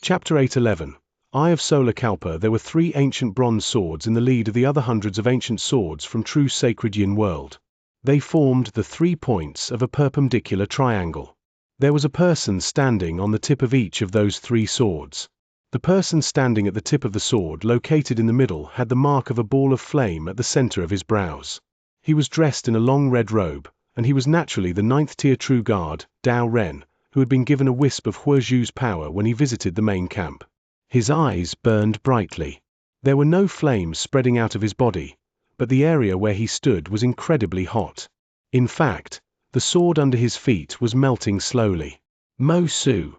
Chapter 8:11. Eye of Solar Kalpa. There were 3 ancient bronze swords in the lead of the other hundreds of ancient swords from true sacred Yin world. They formed the 3 points of a perpendicular triangle. There was a person standing on the tip of each of those 3 swords. The person standing at the tip of the sword located in the middle had the mark of a ball of flame at the center of his brows. He was dressed in a long red robe, and he was naturally the 9th tier true guard, Dao Ren, who had been given a wisp of Huozhu's power when he visited the main camp. His eyes burned brightly. There were no flames spreading out of his body, but the area where he stood was incredibly hot. In fact, the sword under his feet was melting slowly. Mo Su.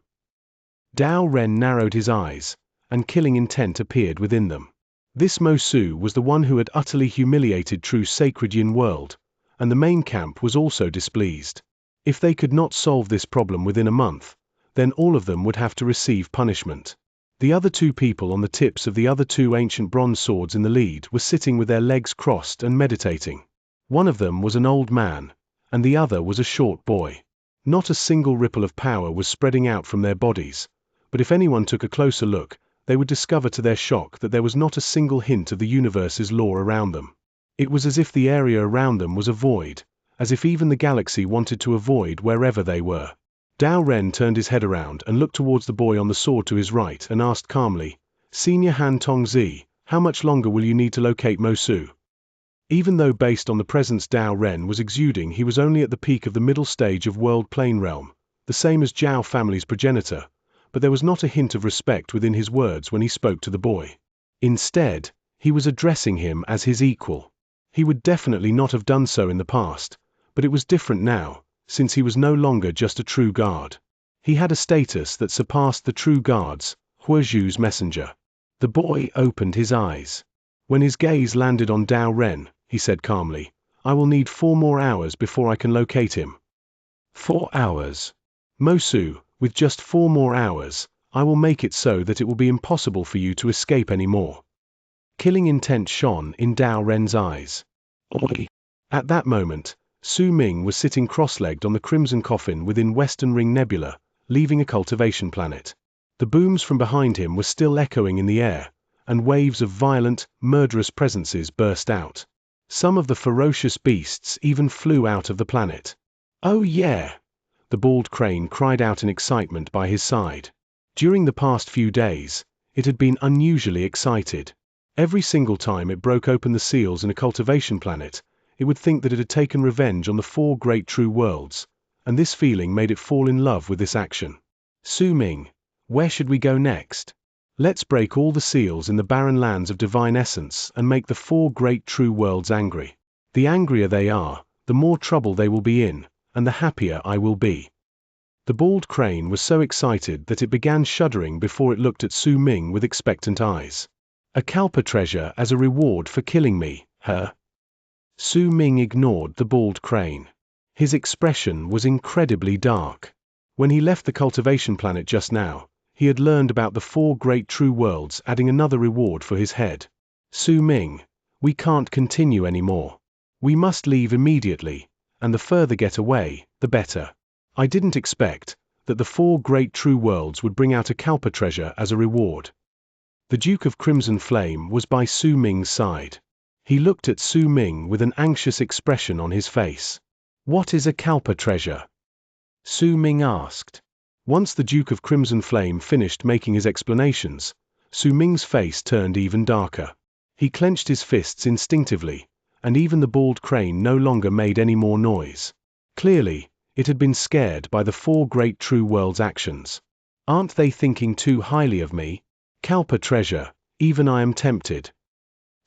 Dao Ren narrowed his eyes, and killing intent appeared within them. This Mo Su was the one who had utterly humiliated true sacred Yin world, and the main camp was also displeased. If they could not solve this problem within a month, then all of them would have to receive punishment. The other 2 people on the tips of the other 2 ancient bronze swords in the lead were sitting with their legs crossed and meditating. One of them was an old man, and the other was a short boy. Not a single ripple of power was spreading out from their bodies, but if anyone took a closer look, they would discover to their shock that there was not a single hint of the universe's law around them. It was as if the area around them was a void, as if even the galaxy wanted to avoid wherever they were. Dao Ren turned his head around and looked towards the boy on the sword to his right and asked calmly, "Senior Han Tongzi, how much longer will you need to locate Mo Su?" Even though based on the presence Dao Ren was exuding, he was only at the peak of the middle stage of World Plane Realm, the same as Zhao family's progenitor, but there was not a hint of respect within his words when he spoke to the boy. Instead, he was addressing him as his equal. He would definitely not have done so in the past, but it was different now, since he was no longer just a true guard. He had a status that surpassed the true guards, Huozhu's messenger. The boy opened his eyes. When his gaze landed on Dao Ren, he said calmly, "I will need 4 more hours before I can locate him." 4 hours. Mo Su, with just 4 more hours, I will make it so that it will be impossible for you to escape anymore. Killing intent shone in Dao Ren's eyes. Oi. At that moment, Su Ming was sitting cross-legged on the Crimson Coffin within Western Ring Nebula, leaving a cultivation planet. The booms from behind him were still echoing in the air, and waves of violent, murderous presences burst out. Some of the ferocious beasts even flew out of the planet. "Oh yeah!" the bald crane cried out in excitement by his side. During the past few days, it had been unusually excited. Every single time it broke open the seals in a cultivation planet, it would think that it had taken revenge on the 4 great true worlds, and this feeling made it fall in love with this action. "Su Ming, where should we go next? Let's break all the seals in the barren lands of divine essence and make the 4 great true worlds angry. The angrier they are, the more trouble they will be in, and the happier I will be." The bald crane was so excited that it began shuddering before it looked at Su Ming with expectant eyes. "A Kalpa treasure as a reward for killing me, huh?" Su Ming ignored the bald crane. His expression was incredibly dark. When he left the cultivation planet just now, he had learned about the 4 great true worlds adding another reward for his head. "Su Ming, we can't continue anymore. We must leave immediately, and the further get away, the better. I didn't expect that the 4 great true worlds would bring out a Kalpa treasure as a reward." The Duke of Crimson Flame was by Su Ming's side. He looked at Su Ming with an anxious expression on his face. "What is a Kalpa treasure?" Su Ming asked. Once the Duke of Crimson Flame finished making his explanations, Su Ming's face turned even darker. He clenched his fists instinctively, and even the bald crane no longer made any more noise. Clearly, it had been scared by the 4 great true worlds' actions. "Aren't they thinking too highly of me? Kalpa treasure, even I am tempted."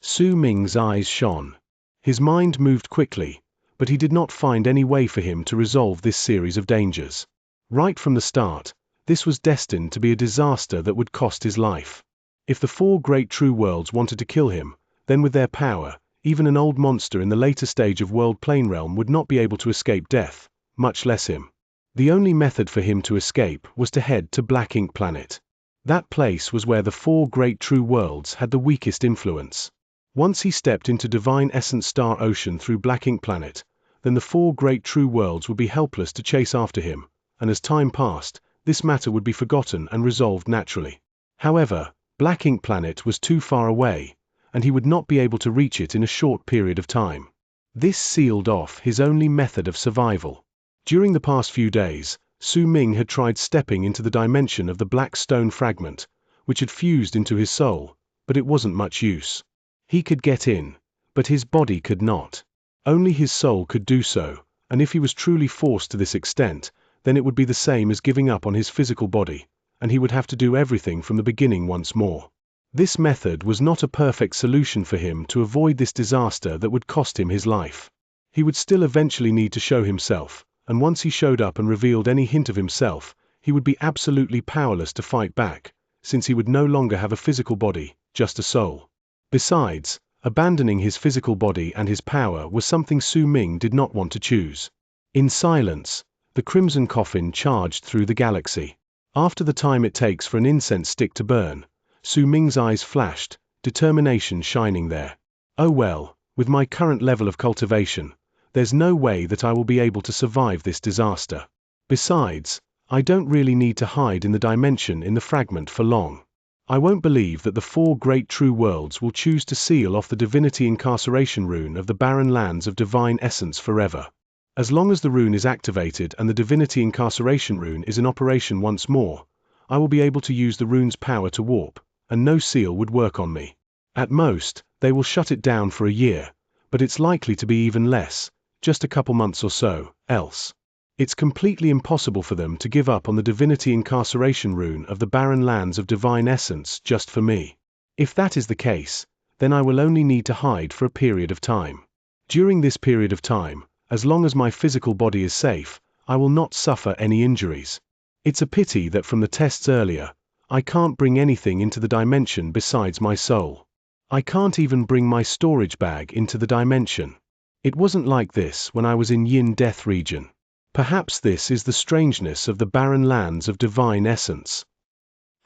Su Ming's eyes shone. His mind moved quickly, but he did not find any way for him to resolve this series of dangers. Right from the start, this was destined to be a disaster that would cost his life. If the 4 great true worlds wanted to kill him, then with their power, even an old monster in the later stage of World Plane Realm would not be able to escape death, much less him. The only method for him to escape was to head to Black Ink Planet. That place was where the 4 great true worlds had the weakest influence. Once he stepped into Divine Essence Star Ocean through Black Ink Planet, then the 4 great true worlds would be helpless to chase after him, and as time passed, this matter would be forgotten and resolved naturally. However, Black Ink Planet was too far away, and he would not be able to reach it in a short period of time. This sealed off his only method of survival. During the past few days, Su Ming had tried stepping into the dimension of the black stone fragment, which had fused into his soul, but it wasn't much use. He could get in, but his body could not. Only his soul could do so, and if he was truly forced to this extent, then it would be the same as giving up on his physical body, and he would have to do everything from the beginning once more. This method was not a perfect solution for him to avoid this disaster that would cost him his life. He would still eventually need to show himself, and once he showed up and revealed any hint of himself, he would be absolutely powerless to fight back, since he would no longer have a physical body, just a soul. Besides, abandoning his physical body and his power was something Su Ming did not want to choose. In silence, the Crimson Coffin charged through the galaxy. After the time it takes for an incense stick to burn, Su Ming's eyes flashed, determination shining there. Oh well, with my current level of cultivation, there's no way that I will be able to survive this disaster. Besides, I don't really need to hide in the dimension in the fragment for long. I won't believe that the 4 great true worlds will choose to seal off the divinity incarceration rune of the barren lands of divine essence forever. As long as the rune is activated and the divinity incarceration rune is in operation once more, I will be able to use the rune's power to warp, and no seal would work on me. At most, they will shut it down for a year, but it's likely to be even less, just a couple months or so, else. It's completely impossible for them to give up on the divinity incarceration rune of the barren lands of divine essence just for me. If that is the case, then I will only need to hide for a period of time. During this period of time, as long as my physical body is safe, I will not suffer any injuries. It's a pity that from the tests earlier, I can't bring anything into the dimension besides my soul. I can't even bring my storage bag into the dimension. It wasn't like this when I was in Yin Death region. Perhaps this is the strangeness of the barren lands of divine essence.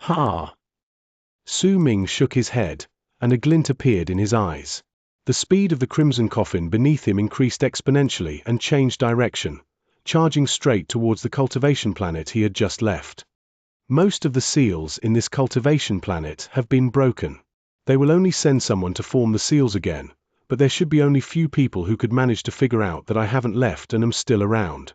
Ha! Su Ming shook his head, and a glint appeared in his eyes. The speed of the Crimson Coffin beneath him increased exponentially and changed direction, charging straight towards the cultivation planet he had just left. Most of the seals in this cultivation planet have been broken. They will only send someone to form the seals again, but there should be only few people who could manage to figure out that I haven't left and am still around.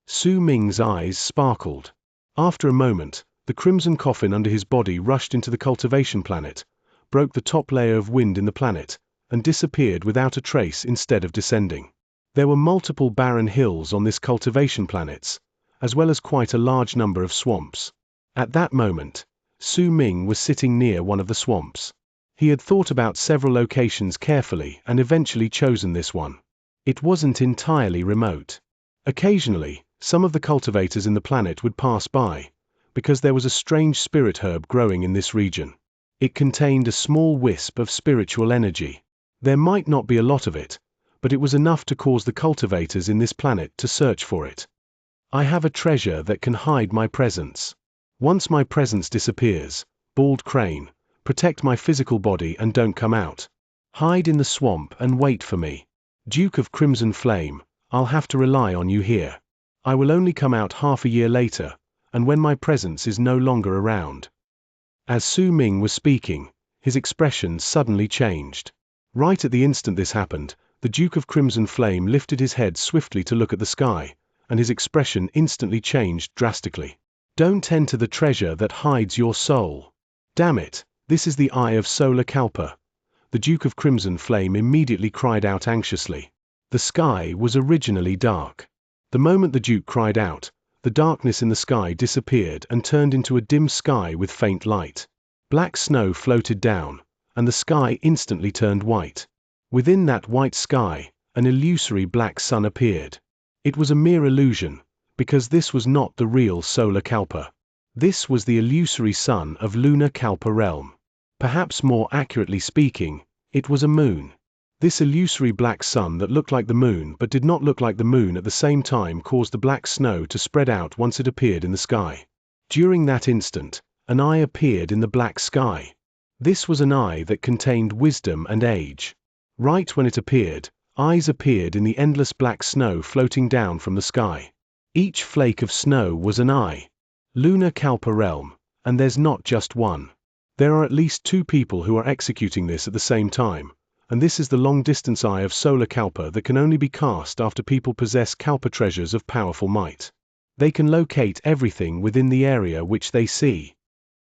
Su Ming's eyes sparkled. After a moment, the Crimson Coffin under his body rushed into the cultivation planet, broke the top layer of wind in the planet, and disappeared without a trace instead of descending. There were multiple barren hills on this cultivation planet, as well as quite a large number of swamps. At that moment, Su Ming was sitting near one of the swamps. He had thought about several locations carefully and eventually chosen this one. It wasn't entirely remote. Occasionally, some of the cultivators in the planet would pass by, because there was a strange spirit herb growing in this region. It contained a small wisp of spiritual energy. There might not be a lot of it, but it was enough to cause the cultivators in this planet to search for it. I have a treasure that can hide my presence. Once my presence disappears, Bald Crane, protect my physical body and don't come out. Hide in the swamp and wait for me. Duke of Crimson Flame, I'll have to rely on you here. I will only come out half a year later, and when my presence is no longer around. As Su Ming was speaking, his expression suddenly changed. Right at the instant this happened, the Duke of Crimson Flame lifted his head swiftly to look at the sky, and his expression instantly changed drastically. Don't enter the treasure that hides your soul. Damn it, this is the Eye of Solar Kalpa. The Duke of Crimson Flame immediately cried out anxiously. The sky was originally dark. The moment the Duke cried out, the darkness in the sky disappeared and turned into a dim sky with faint light. Black snow floated down, and the sky instantly turned white. Within that white sky, an illusory black sun appeared. It was a mere illusion, because this was not the real Solar Kalpa. This was the illusory sun of Lunar Kalpa realm. Perhaps more accurately speaking, it was a moon. This illusory black sun that looked like the moon but did not look like the moon at the same time caused the black snow to spread out once it appeared in the sky. During that instant, an eye appeared in the black sky. This was an eye that contained wisdom and age. Right when it appeared, eyes appeared in the endless black snow floating down from the sky. Each flake of snow was an eye. Lunar Kalpa realm, And there's not just one. There are at least two people who are executing this at the same time, and this is the long-distance eye of Solar Kalpa that can only be cast after people possess Kalpa treasures of powerful might. They can locate everything within the area which they see.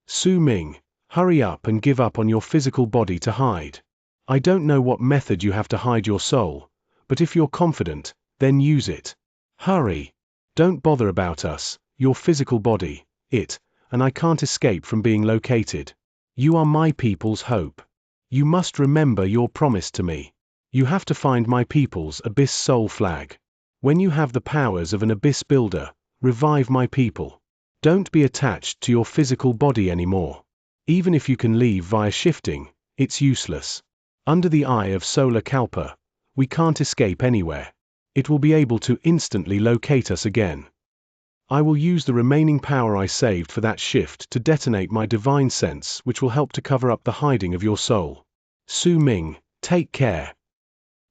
Su Ming, hurry up and give up on your physical body to hide. I don't know what method you have to hide your soul, but if you're confident, then use it. Hurry. Don't bother about us, your physical body, and I can't escape from being located. You are my people's hope. You must remember your promise to me. You have to find my people's Abyss Soul flag. When you have the powers of an Abyss Builder, revive my people. Don't be attached to your physical body anymore. Even if you can leave via shifting, it's useless. Under the eye of Solar Kalpa, we can't escape anywhere. It will be able to instantly locate us again. I will use the remaining power I saved for that shift to detonate my divine sense, which will help to cover up the hiding of your soul. Su Ming, take care.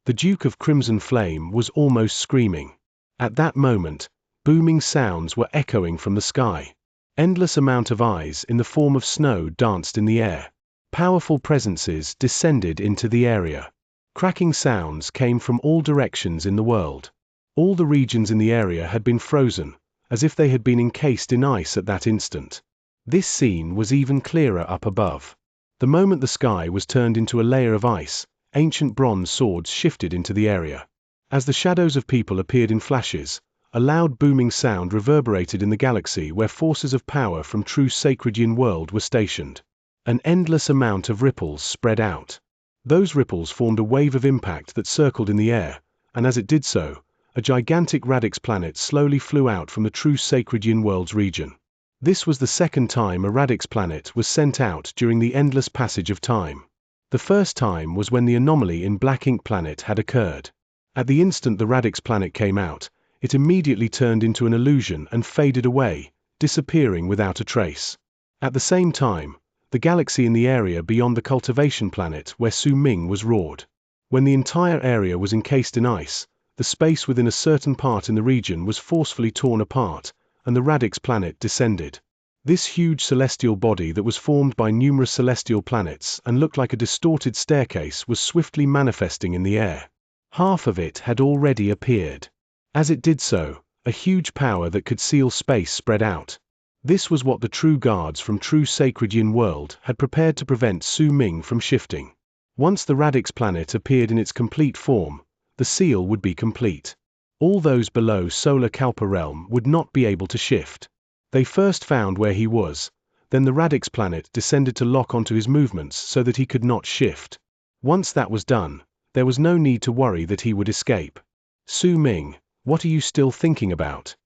The Duke of Crimson Flame was almost screaming. At that moment, booming sounds were echoing from the sky. Endless amount of eyes in the form of snow danced in the air. Powerful presences descended into the area. Cracking sounds came from all directions in the world. All the regions in the area had been frozen, as if they had been encased in ice at that instant. This scene was even clearer up above. The moment the sky was turned into a layer of ice, ancient bronze swords shifted into the area. As the shadows of people appeared in flashes, a loud booming sound reverberated in the galaxy where forces of power from true sacred Yin world were stationed. An endless amount of ripples spread out. Those ripples formed a wave of impact that circled in the air, and as it did so, a gigantic Radix planet slowly flew out from the true sacred Yin world's region. This was the second time a Radix planet was sent out during the endless passage of time. The first time was when the anomaly in Black Ink Planet had occurred. At the instant the Radix planet came out, it immediately turned into an illusion and faded away, disappearing without a trace. At the same time, the galaxy in the area beyond the cultivation planet where Su Ming was roared. When the entire area was encased in ice, the space within a certain part in the region was forcefully torn apart, and the Radix planet descended. This huge celestial body that was formed by numerous celestial planets and looked like a distorted staircase was swiftly manifesting in the air. Half of it had already appeared. As it did so, a huge power that could seal space spread out. This was what the true guards from true sacred Yin world had prepared to prevent Su Ming from shifting. Once the Radix planet appeared in its complete form, the seal would be complete. All those below Solar Kalpa realm would not be able to shift. They first found where he was, then the Radix planet descended to lock onto his movements so that he could not shift. Once that was done, there was no need to worry that he would escape. Su Ming, what are you still thinking about?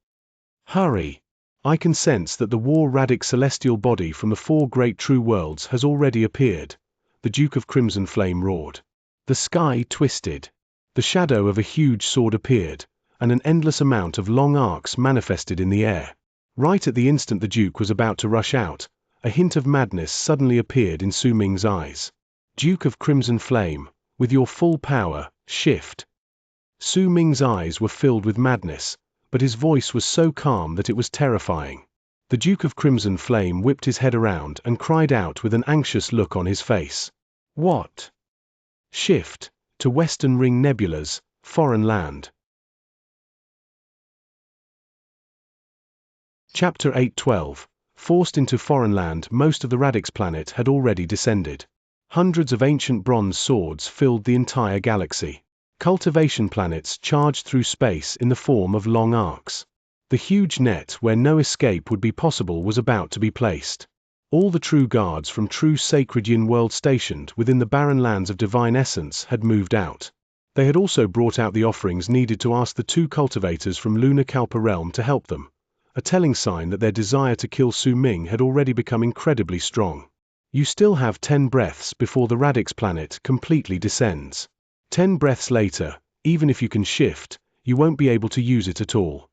Hurry! I can sense that the War Radix celestial body from the four great true worlds has already appeared, the Duke of Crimson Flame roared. The sky twisted. The shadow of a huge sword appeared, and an endless amount of long arcs manifested in the air. Right at the instant the Duke was about to rush out, a hint of madness suddenly appeared in Su Ming's eyes. Duke of Crimson Flame, with your full power, shift. Su Ming's eyes were filled with madness, but his voice was so calm that it was terrifying. The Duke of Crimson Flame whipped his head around and cried out with an anxious look on his face. What? Shift to Western Ring Nebula's foreign land. Chapter 8:12. Forced into foreign land. Most of the Radix planet had already descended. Hundreds of ancient bronze swords filled the entire galaxy. Cultivation planets charged through space in the form of long arcs. The huge net where no escape would be possible was about to be placed. All the true guards from true sacred Yin world stationed within the barren lands of divine essence had moved out. They had also brought out the offerings needed to ask the two cultivators from Lunar Kalpa realm to help them, a telling sign that their desire to kill Su Ming had already become incredibly strong. You still have 10 breaths before the Radix planet completely descends. 10 breaths later, even if you can shift, you won't be able to use it at all.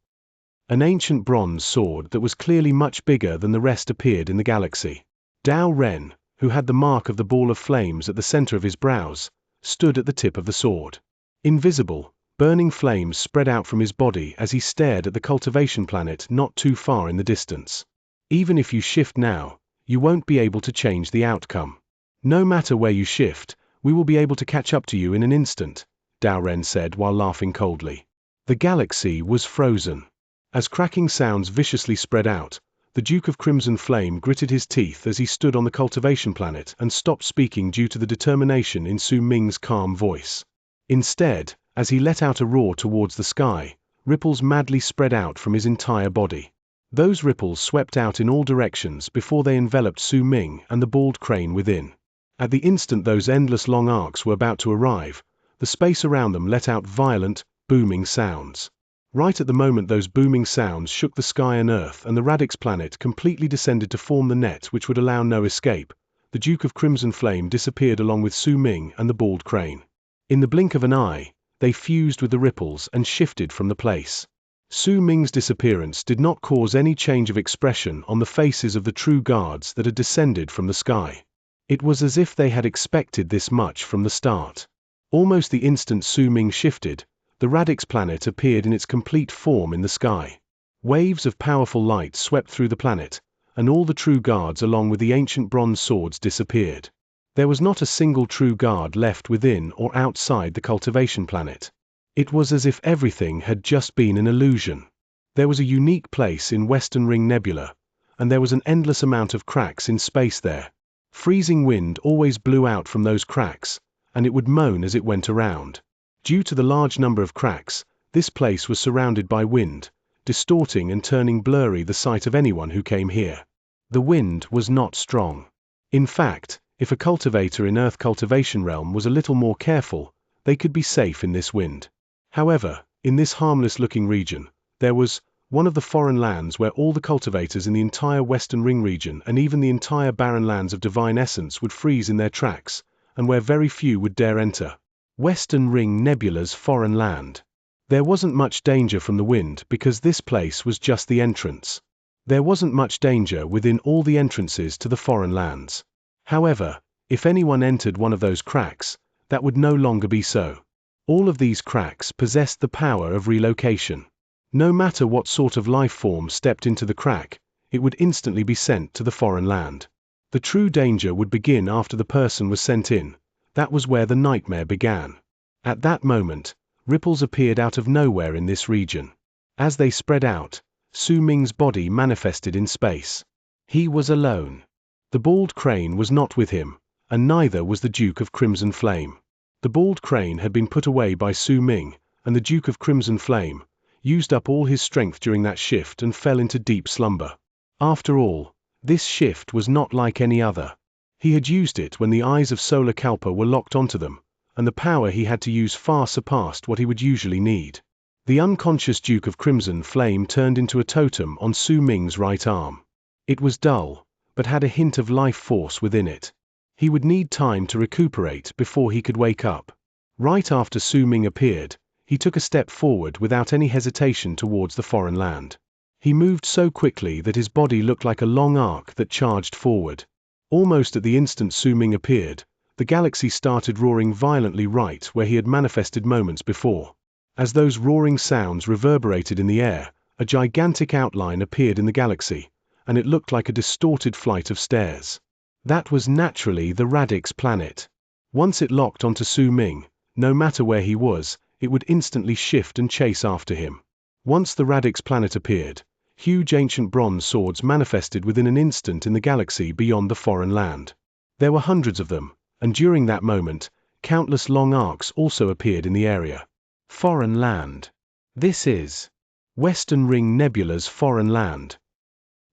An ancient bronze sword that was clearly much bigger than the rest appeared in the galaxy. Dao Ren, who had the mark of the ball of flames at the center of his brows, stood at the tip of the sword. Invisible, burning flames spread out from his body as he stared at the cultivation planet not too far in the distance. Even if you shift now, you won't be able to change the outcome. No matter where you shift, we will be able to catch up to you in an instant, Dao Ren said while laughing coldly. The galaxy was frozen. As cracking sounds viciously spread out, the Duke of Crimson Flame gritted his teeth as he stood on the cultivation planet and stopped speaking due to the determination in Su Ming's calm voice. Instead, as he let out a roar towards the sky, ripples madly spread out from his entire body. Those ripples swept out in all directions before they enveloped Su Ming and the bald crane within. At the instant those endless long arcs were about to arrive, the space around them let out violent, booming sounds. Right at the moment those booming sounds shook the sky and earth and the Radix planet completely descended to form the net which would allow no escape, the Duke of Crimson Flame disappeared along with Su Ming and the bald crane. In the blink of an eye, they fused with the ripples and shifted from the place. Su Ming's disappearance did not cause any change of expression on the faces of the true guards that had descended from the sky. It was as if they had expected this much from the start. Almost the instant Su Ming shifted, the Radix planet appeared in its complete form in the sky. Waves of powerful light swept through the planet, and all the true guards along with the ancient bronze swords disappeared. There was not a single true guard left within or outside the cultivation planet. It was as if everything had just been an illusion. There was a unique place in Western Ring Nebula, and there was an endless amount of cracks in space there. Freezing wind always blew out from those cracks, and it would moan as it went around. Due to the large number of cracks, this place was surrounded by wind, distorting and turning blurry the sight of anyone who came here. The wind was not strong. In fact, if a cultivator in Earth Cultivation Realm was a little more careful, they could be safe in this wind. However, in this harmless-looking region, there was one of the foreign lands where all the cultivators in the entire Western Ring region and even the entire barren lands of Divine Essence would freeze in their tracks, and where very few would dare enter. Western Ring Nebula's foreign land. There wasn't much danger from the wind because this place was just the entrance. There wasn't much danger within all the entrances to the foreign lands. However, if anyone entered one of those cracks, that would no longer be so. All of these cracks possessed the power of relocation. No matter what sort of life form stepped into the crack, it would instantly be sent to the foreign land. The true danger would begin after the person was sent in. That was where the nightmare began. At that moment, ripples appeared out of nowhere in this region. As they spread out, Su Ming's body manifested in space. He was alone. The bald crane was not with him, and neither was the Duke of Crimson Flame. The bald crane had been put away by Su Ming, and the Duke of Crimson Flame used up all his strength during that shift and fell into deep slumber. After all, this shift was not like any other. He had used it when the eyes of Solar Kalpa were locked onto them, and the power he had to use far surpassed what he would usually need. The unconscious Duke of Crimson Flame turned into a totem on Su Ming's right arm. It was dull, but had a hint of life force within it. He would need time to recuperate before he could wake up. Right after Su Ming appeared, he took a step forward without any hesitation towards the foreign land. He moved so quickly that his body looked like a long arc that charged forward. Almost at the instant Su Ming appeared, the galaxy started roaring violently right where he had manifested moments before. As those roaring sounds reverberated in the air, a gigantic outline appeared in the galaxy, and it looked like a distorted flight of stairs. That was naturally the Radix planet. Once it locked onto Su Ming, no matter where he was, it would instantly shift and chase after him. Once the Radix planet appeared, huge ancient bronze swords manifested within an instant in the galaxy beyond the foreign land. There were hundreds of them, and during that moment, countless long arcs also appeared in the area. Foreign land. This is Western Ring Nebula's foreign land.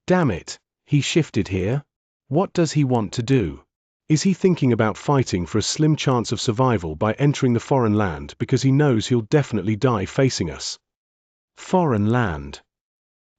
Damn it, he shifted here? What does he want to do? Is he thinking about fighting for a slim chance of survival by entering the foreign land because he knows he'll definitely die facing us? Foreign land.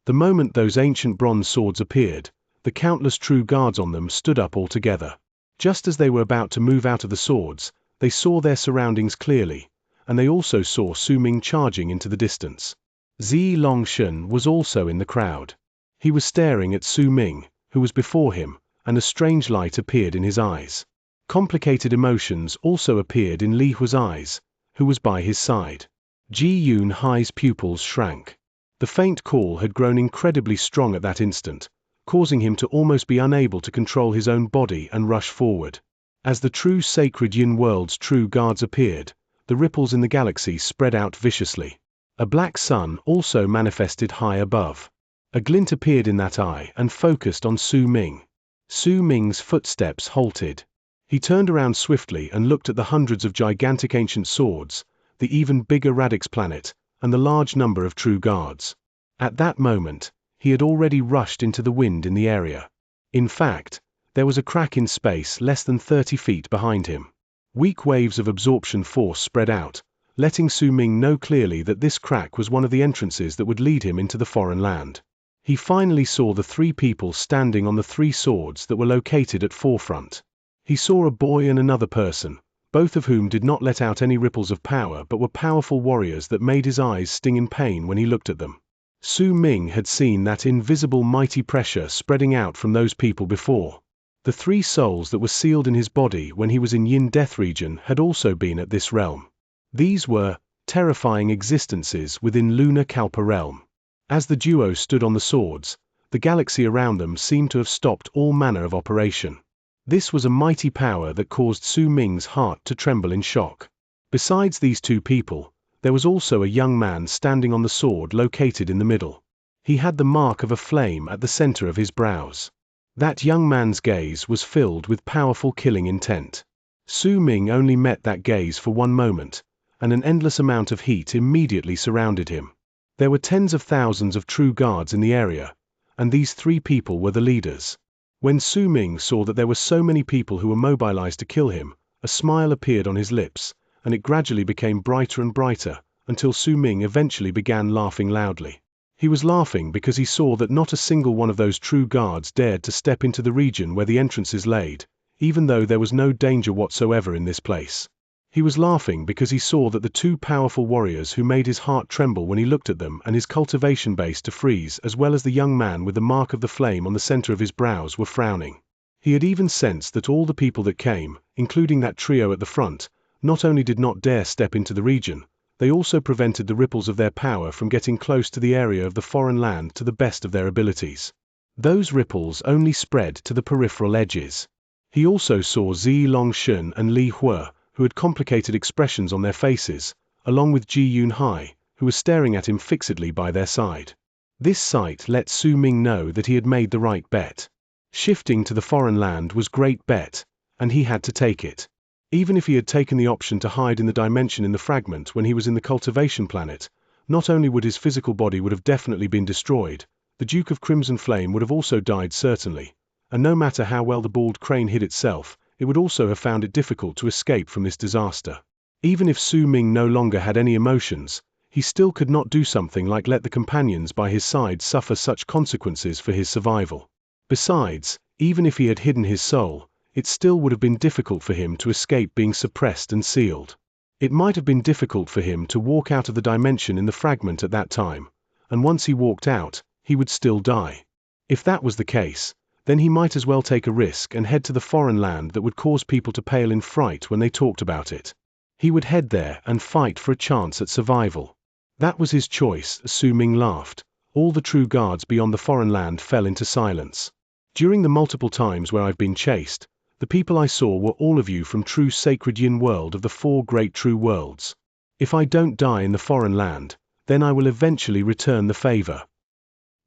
The moment those ancient bronze swords appeared, the countless true guards on them stood up all together. Just as they were about to move out of the swords, they saw their surroundings clearly, and they also saw Su Ming charging into the distance. Zi Longshan was also in the crowd. He was staring at Su Ming, who was before him, and a strange light appeared in his eyes. Complicated emotions also appeared in Li Hua's eyes, who was by his side. Ji Yunhai's pupils shrank. The faint call had grown incredibly strong at that instant, causing him to almost be unable to control his own body and rush forward. As the true sacred Yin world's true guards appeared, the ripples in the galaxy spread out viciously. A black sun also manifested high above. A glint appeared in that eye and focused on Su Ming. Su Ming's footsteps halted. He turned around swiftly and looked at the hundreds of gigantic ancient swords, the even bigger Radix planet, and the large number of true guards. At that moment, he had already rushed into the wind in the area. In fact, there was a crack in space less than 30 feet behind him. Weak waves of absorption force spread out, letting Su Ming know clearly that this crack was one of the entrances that would lead him into the foreign land. He finally saw the three people standing on the three swords that were located at forefront. He saw a boy and another person, both of whom did not let out any ripples of power but were powerful warriors that made his eyes sting in pain when he looked at them. Su Ming had seen that invisible mighty pressure spreading out from those people before. The three souls that were sealed in his body when he was in Yin Death region had also been at this realm. These were terrifying existences within Lunar Kalpa realm. As the duo stood on the swords, the galaxy around them seemed to have stopped all manner of operation. This was a mighty power that caused Su Ming's heart to tremble in shock. Besides these two people, there was also a young man standing on the sword located in the middle. He had the mark of a flame at the center of his brows. That young man's gaze was filled with powerful killing intent. Su Ming only met that gaze for one moment, and an endless amount of heat immediately surrounded him. There were tens of thousands of true guards in the area, and these three people were the leaders. When Su Ming saw that there were so many people who were mobilized to kill him, a smile appeared on his lips, and it gradually became brighter and brighter, until Su Ming eventually began laughing loudly. He was laughing because he saw that not a single one of those true guards dared to step into the region where the entrances laid, even though there was no danger whatsoever in this place. He was laughing because he saw that the two powerful warriors who made his heart tremble when he looked at them and his cultivation base to freeze, as well as the young man with the mark of the flame on the center of his brows, were frowning. He had even sensed that all the people that came, including that trio at the front, not only did not dare step into the region, they also prevented the ripples of their power from getting close to the area of the foreign land to the best of their abilities. Those ripples only spread to the peripheral edges. He also saw Zi Longshun and Li Hua, who had complicated expressions on their faces, along with Ji Yunhai, who was staring at him fixedly by their side. This sight let Su Ming know that he had made the right bet. Shifting to the foreign land was great bet, and he had to take it. Even if he had taken the option to hide in the dimension in the fragment when he was in the cultivation planet, not only would his physical body would have definitely been destroyed, the Duke of Crimson Flame would have also died certainly, and no matter how well the bald crane hid itself, it would also have found it difficult to escape from this disaster. Even if Su Ming no longer had any emotions, he still could not do something like let the companions by his side suffer such consequences for his survival. Besides, even if he had hidden his soul, it still would have been difficult for him to escape being suppressed and sealed. It might have been difficult for him to walk out of the dimension in the fragment at that time, and once he walked out, he would still die. If that was the case, then he might as well take a risk and head to the foreign land that would cause people to pale in fright when they talked about it. He would head there and fight for a chance at survival. That was his choice. Su Ming laughed. All the true guards beyond the foreign land fell into silence. During the multiple times where I've been chased, the people I saw were all of you from true sacred Yin world of the four great true worlds. If I don't die in the foreign land, then I will eventually return the favor.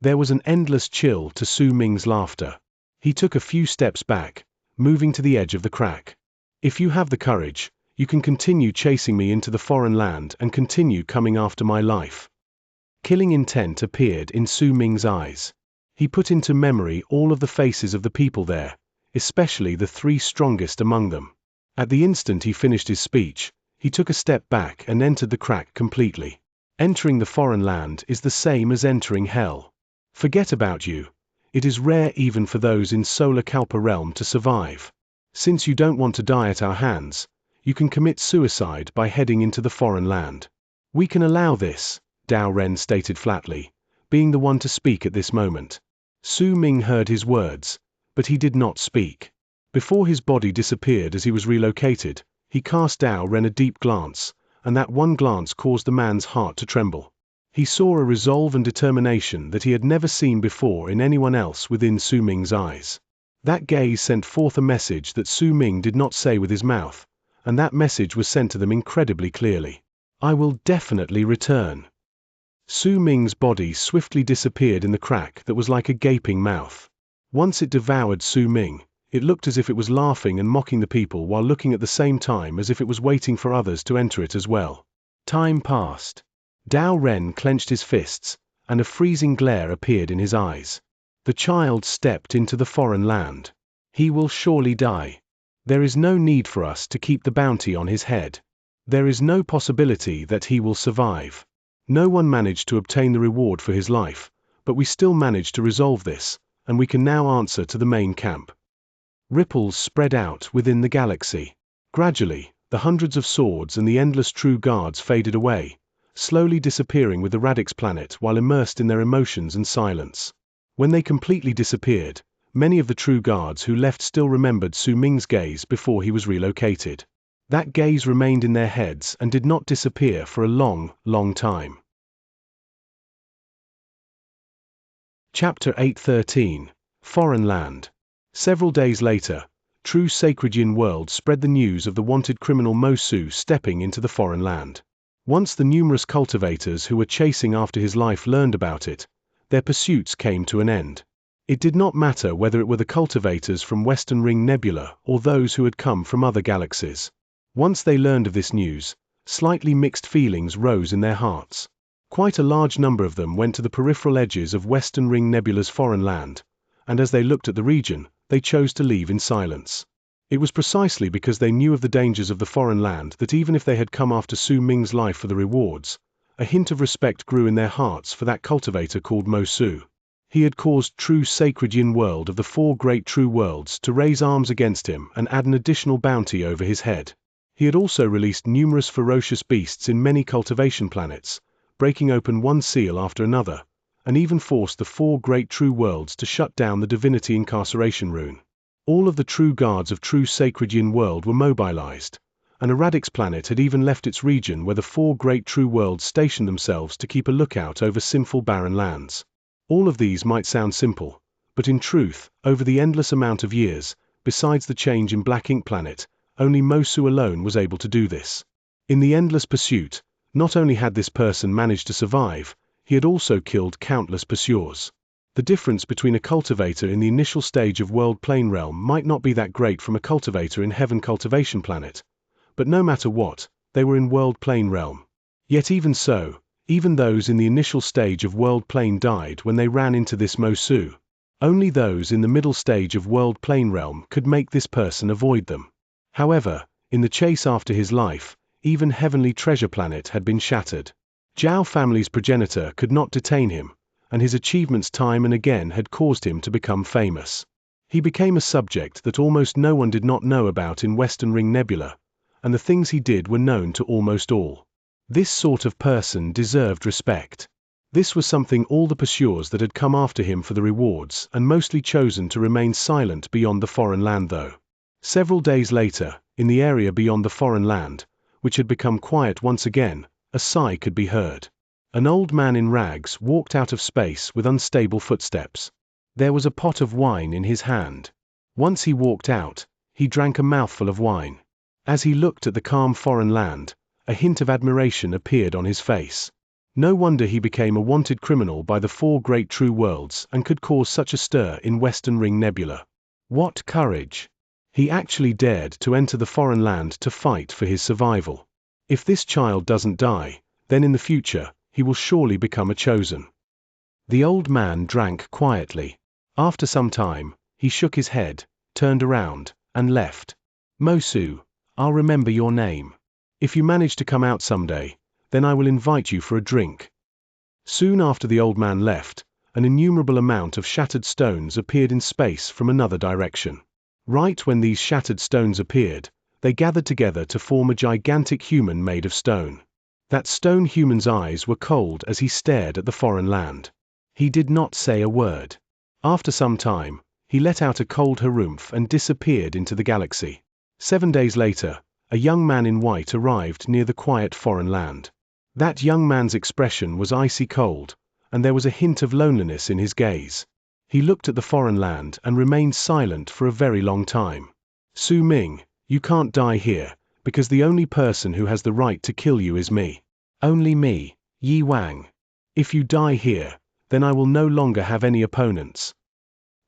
There was an endless chill to Su Ming's laughter. He took a few steps back, moving to the edge of the crack. If you have the courage, you can continue chasing me into the foreign land and continue coming after my life. Killing intent appeared in Su Ming's eyes. He put into memory all of the faces of the people there, especially the three strongest among them. At the instant he finished his speech, he took a step back and entered the crack completely. Entering the foreign land is the same as entering hell. Forget about you. It is rare even for those in Solar Kalpa realm to survive. Since you don't want to die at our hands, you can commit suicide by heading into the foreign land. We can allow this, Dao Ren stated flatly, being the one to speak at this moment. Su Ming heard his words, but he did not speak. Before his body disappeared as he was relocated, he cast Dao Ren a deep glance, and that one glance caused the man's heart to tremble. He saw a resolve and determination that he had never seen before in anyone else within Su Ming's eyes. That gaze sent forth a message that Su Ming did not say with his mouth, and that message was sent to them incredibly clearly. I will definitely return. Su Ming's body swiftly disappeared in the crack that was like a gaping mouth. Once it devoured Su Ming, it looked as if it was laughing and mocking the people while looking at the same time as if it was waiting for others to enter it as well. Time passed. Dao Ren clenched his fists, and a freezing glare appeared in his eyes. The child stepped into the foreign land. He will surely die. There is no need for us to keep the bounty on his head. There is no possibility that he will survive. No one managed to obtain the reward for his life, but we still managed to resolve this, and we can now answer to the main camp. Ripples spread out within the galaxy. Gradually, the hundreds of swords and the endless true guards faded away, slowly disappearing with the Radix planet while immersed in their emotions and silence. When they completely disappeared, many of the true guards who left still remembered Su Ming's gaze before he was relocated. That gaze remained in their heads and did not disappear for a long, long time. Chapter 813. Foreign Land. Several days later, True Sacred Yin World spread the news of the wanted criminal Mo Su stepping into the foreign land. Once the numerous cultivators who were chasing after his life learned about it, their pursuits came to an end. It did not matter whether it were the cultivators from Western Ring Nebula or those who had come from other galaxies. Once they learned of this news, slightly mixed feelings rose in their hearts. Quite a large number of them went to the peripheral edges of Western Ring Nebula's foreign land, and as they looked at the region, they chose to leave in silence. It was precisely because they knew of the dangers of the foreign land that even if they had come after Su Ming's life for the rewards, a hint of respect grew in their hearts for that cultivator called Mo Su. He had caused True Sacred Yin World of the four great true worlds to raise arms against him and add an additional bounty over his head. He had also released numerous ferocious beasts in many cultivation planets, breaking open one seal after another, and even forced the four great true worlds to shut down the divinity incarceration rune. All of the true guards of True Sacred Yin World were mobilized, and a Radix planet had even left its region where the four great true worlds stationed themselves to keep a lookout over sinful barren lands. All of these might sound simple, but in truth, over the endless amount of years, besides the change in Black Ink Planet, only Mo Su alone was able to do this. In the endless pursuit, not only had this person managed to survive, he had also killed countless pursuers. The difference between a cultivator in the initial stage of World Plane Realm might not be that great from a cultivator in Heaven Cultivation Planet, but no matter what, they were in World Plane Realm. Yet even so, even those in the initial stage of World Plane died when they ran into this Mo Su. Only those in the middle stage of World Plane Realm could make this person avoid them. However, in the chase after his life, even Heavenly Treasure Planet had been shattered. Zhao family's progenitor could not detain him, and his achievements time and again had caused him to become famous. He became a subject that almost no one did not know about in Western Ring Nebula, and the things he did were known to almost all. This sort of person deserved respect. This was something all the pursuers that had come after him for the rewards and mostly chosen to remain silent beyond the foreign land though. Several days later, in the area beyond the foreign land, which had become quiet once again, a sigh could be heard. An old man in rags walked out of space with unstable footsteps. There was a pot of wine in his hand. Once he walked out, he drank a mouthful of wine. As he looked at the calm foreign land, a hint of admiration appeared on his face. No wonder he became a wanted criminal by the four great true worlds and could cause such a stir in Western Ring Nebula. What courage! He actually dared to enter the foreign land to fight for his survival. If this child doesn't die, then in the future, he will surely become a chosen. The old man drank quietly. After some time, he shook his head, turned around, and left. Mo Su, I'll remember your name. If you manage to come out someday, then I will invite you for a drink. Soon after the old man left, an innumerable amount of shattered stones appeared in space from another direction. Right when these shattered stones appeared, they gathered together to form a gigantic human made of stone. That stone human's eyes were cold as he stared at the foreign land. He did not say a word. After some time, he let out a cold harumph and disappeared into the galaxy. 7 days later, a young man in white arrived near the quiet foreign land. That young man's expression was icy cold, and there was a hint of loneliness in his gaze. He looked at the foreign land and remained silent for a very long time. Su Ming, you can't die here, because the only person who has the right to kill you is me. Only me, Yi Wang. If you die here, then I will no longer have any opponents.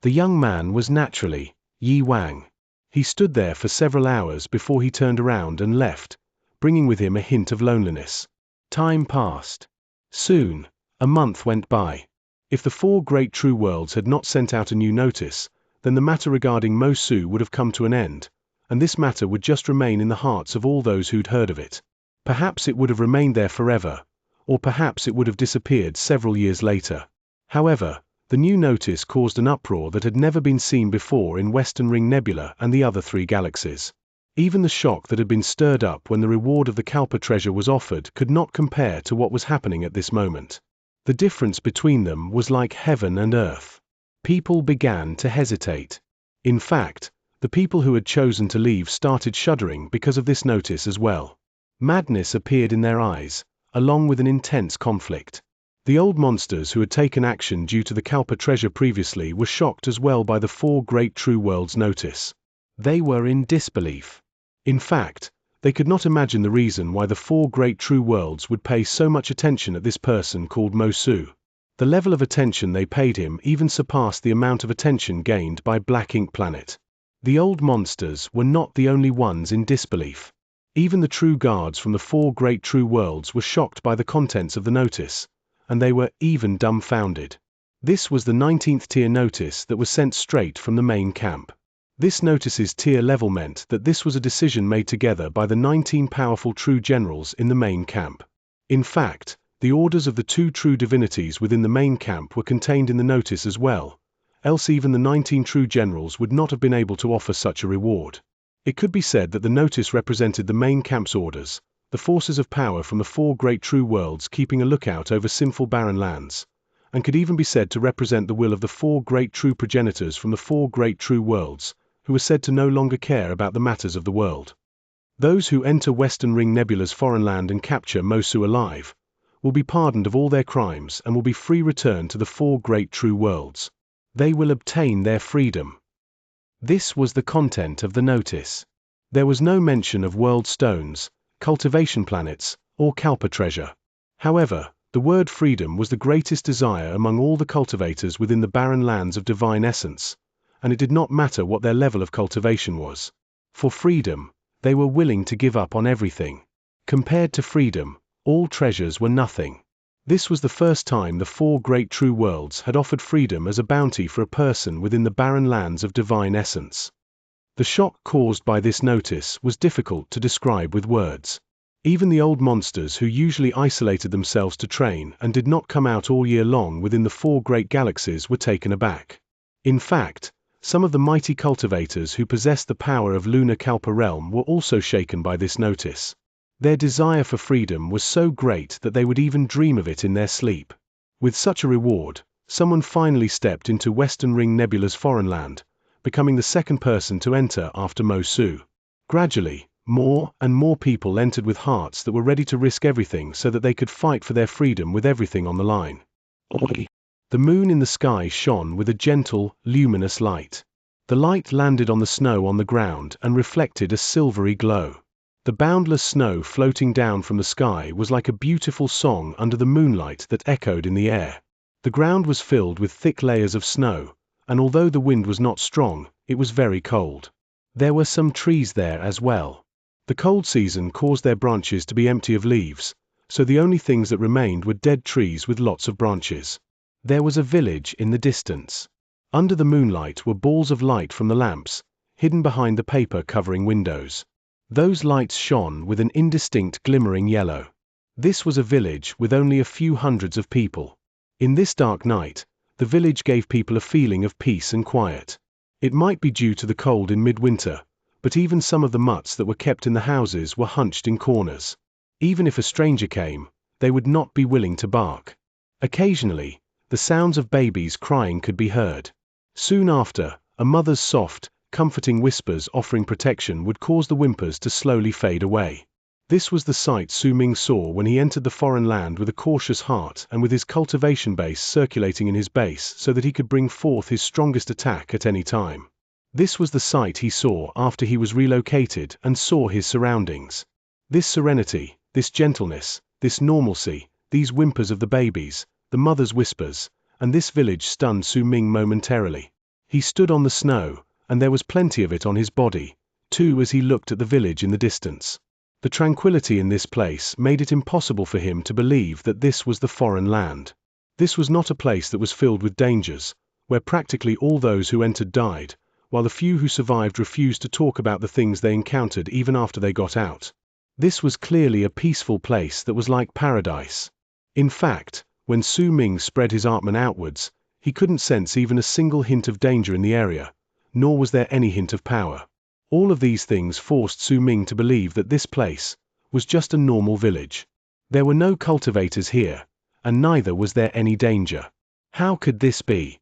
The young man was naturally Yi Wang. He stood there for several hours before he turned around and left, bringing with him a hint of loneliness. Time passed. Soon, a month went by. If the four great true worlds had not sent out a new notice, then the matter regarding Mo Su would have come to an end, and this matter would just remain in the hearts of all those who'd heard of it. Perhaps it would have remained there forever, or perhaps it would have disappeared several years later. However, the new notice caused an uproar that had never been seen before in Western Ring Nebula and the other three galaxies. Even the shock that had been stirred up when the reward of the Kalpa treasure was offered could not compare to what was happening at this moment. The difference between them was like heaven and earth. People began to hesitate. In fact, the people who had chosen to leave started shuddering because of this notice as well. Madness appeared in their eyes, along with an intense conflict. The old monsters who had taken action due to the Kalpa treasure previously were shocked as well by the four great true worlds notice. They were in disbelief. In fact, they could not imagine the reason why the four great true worlds would pay so much attention at this person called Mo Su. The level of attention they paid him even surpassed the amount of attention gained by Black Ink Planet. The old monsters were not the only ones in disbelief. Even the true guards from the four great true worlds were shocked by the contents of the notice, and they were even dumbfounded. This was the 19th tier notice that was sent straight from the main camp. This notice's tier level meant that this was a decision made together by the 19 powerful true generals in the main camp. In fact, the orders of the two true divinities within the main camp were contained in the notice as well, else even the 19 true generals would not have been able to offer such a reward. It could be said that the notice represented the main camp's orders, the forces of power from the four great true worlds keeping a lookout over sinful barren lands, and could even be said to represent the will of the four great true progenitors from the four great true worlds, who were said to no longer care about the matters of the world. Those who enter Western Ring Nebula's foreign land and capture Mo Su alive will be pardoned of all their crimes and will be free return to the four great true worlds. They will obtain their freedom. This was the content of the notice. There was no mention of world stones, cultivation planets, or Kalpa treasure. However, the word freedom was the greatest desire among all the cultivators within the barren lands of divine essence, and it did not matter what their level of cultivation was. For freedom, they were willing to give up on everything. Compared to freedom, all treasures were nothing. This was the first time the four great true worlds had offered freedom as a bounty for a person within the barren lands of divine essence. The shock caused by this notice was difficult to describe with words. Even the old monsters who usually isolated themselves to train and did not come out all year long within the four great galaxies were taken aback. In fact, some of the mighty cultivators who possessed the power of Lunar Kalpa realm were also shaken by this notice. Their desire for freedom was so great that they would even dream of it in their sleep. With such a reward, someone finally stepped into Western Ring Nebula's foreign land, becoming the second person to enter after Mo Su. Gradually, more and more people entered with hearts that were ready to risk everything so that they could fight for their freedom with everything on the line. The moon in the sky shone with a gentle, luminous light. The light landed on the snow on the ground and reflected a silvery glow. The boundless snow floating down from the sky was like a beautiful song under the moonlight that echoed in the air. The ground was filled with thick layers of snow, and although the wind was not strong, it was very cold. There were some trees there as well. The cold season caused their branches to be empty of leaves, so the only things that remained were dead trees with lots of branches. There was a village in the distance. Under the moonlight were balls of light from the lamps, hidden behind the paper covering windows. Those lights shone with an indistinct glimmering yellow. This was a village with only a few hundreds of people. In this dark night, the village gave people a feeling of peace and quiet. It might be due to the cold in midwinter, but even some of the mutts that were kept in the houses were hunched in corners. Even if a stranger came, they would not be willing to bark. Occasionally, the sounds of babies crying could be heard. Soon after, a mother's soft, comforting whispers offering protection would cause the whimpers to slowly fade away. This was the sight Su Ming saw when he entered the foreign land with a cautious heart and with his cultivation base circulating in his base so that he could bring forth his strongest attack at any time. This was the sight he saw after he was relocated and saw his surroundings. This serenity, this gentleness, this normalcy, these whimpers of the babies, the mother's whispers, and this village stunned Su Ming momentarily. He stood on the snow, and there was plenty of it on his body, too, as he looked at the village in the distance. The tranquility in this place made it impossible for him to believe that this was the foreign land. This was not a place that was filled with dangers, where practically all those who entered died, while the few who survived refused to talk about the things they encountered even after they got out. This was clearly a peaceful place that was like paradise. In fact, when Su Ming spread his Atman outwards, he couldn't sense even a single hint of danger in the area, nor was there any hint of power. All of these things forced Su Ming to believe that this place was just a normal village. There were no cultivators here, and neither was there any danger. How could this be?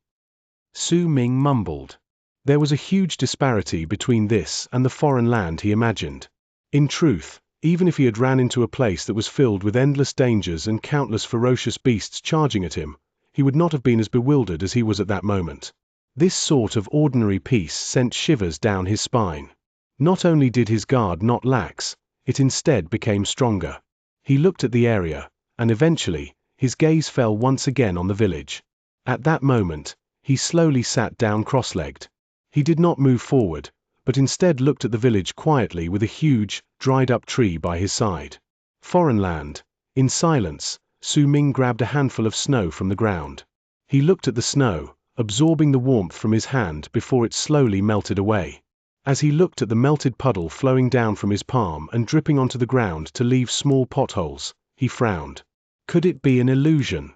Su Ming mumbled. There was a huge disparity between this and the foreign land he imagined. In truth, even if he had ran into a place that was filled with endless dangers and countless ferocious beasts charging at him, he would not have been as bewildered as he was at that moment. This sort of ordinary peace sent shivers down his spine. Not only did his guard not lax, it instead became stronger. He looked at the area, and eventually, his gaze fell once again on the village. At that moment, he slowly sat down cross-legged. He did not move forward, but instead looked at the village quietly with a huge, dried-up tree by his side. Foreign land. In silence, Su Ming grabbed a handful of snow from the ground. He looked at the snow, absorbing the warmth from his hand before it slowly melted away. As he looked at the melted puddle flowing down from his palm and dripping onto the ground to leave small potholes, he frowned. Could it be an illusion?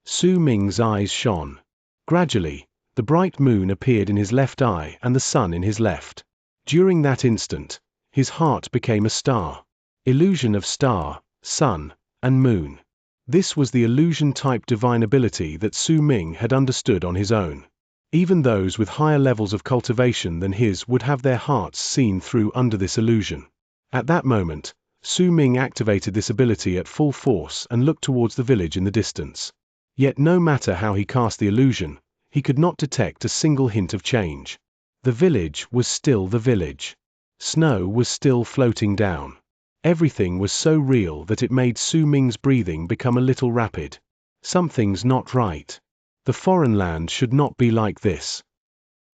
Su Ming's eyes shone. Gradually, the bright moon appeared in his left eye and the sun in his left. During that instant, his heart became a star. Illusion of star, sun, and moon. This was the illusion-type divine ability that Su Ming had understood on his own. Even those with higher levels of cultivation than his would have their hearts seen through under this illusion. At that moment, Su Ming activated this ability at full force and looked towards the village in the distance. Yet no matter how he cast the illusion, he could not detect a single hint of change. The village was still the village. Snow was still floating down. Everything was so real that it made Su Ming's breathing become a little rapid. Something's not right. The foreign land should not be like this.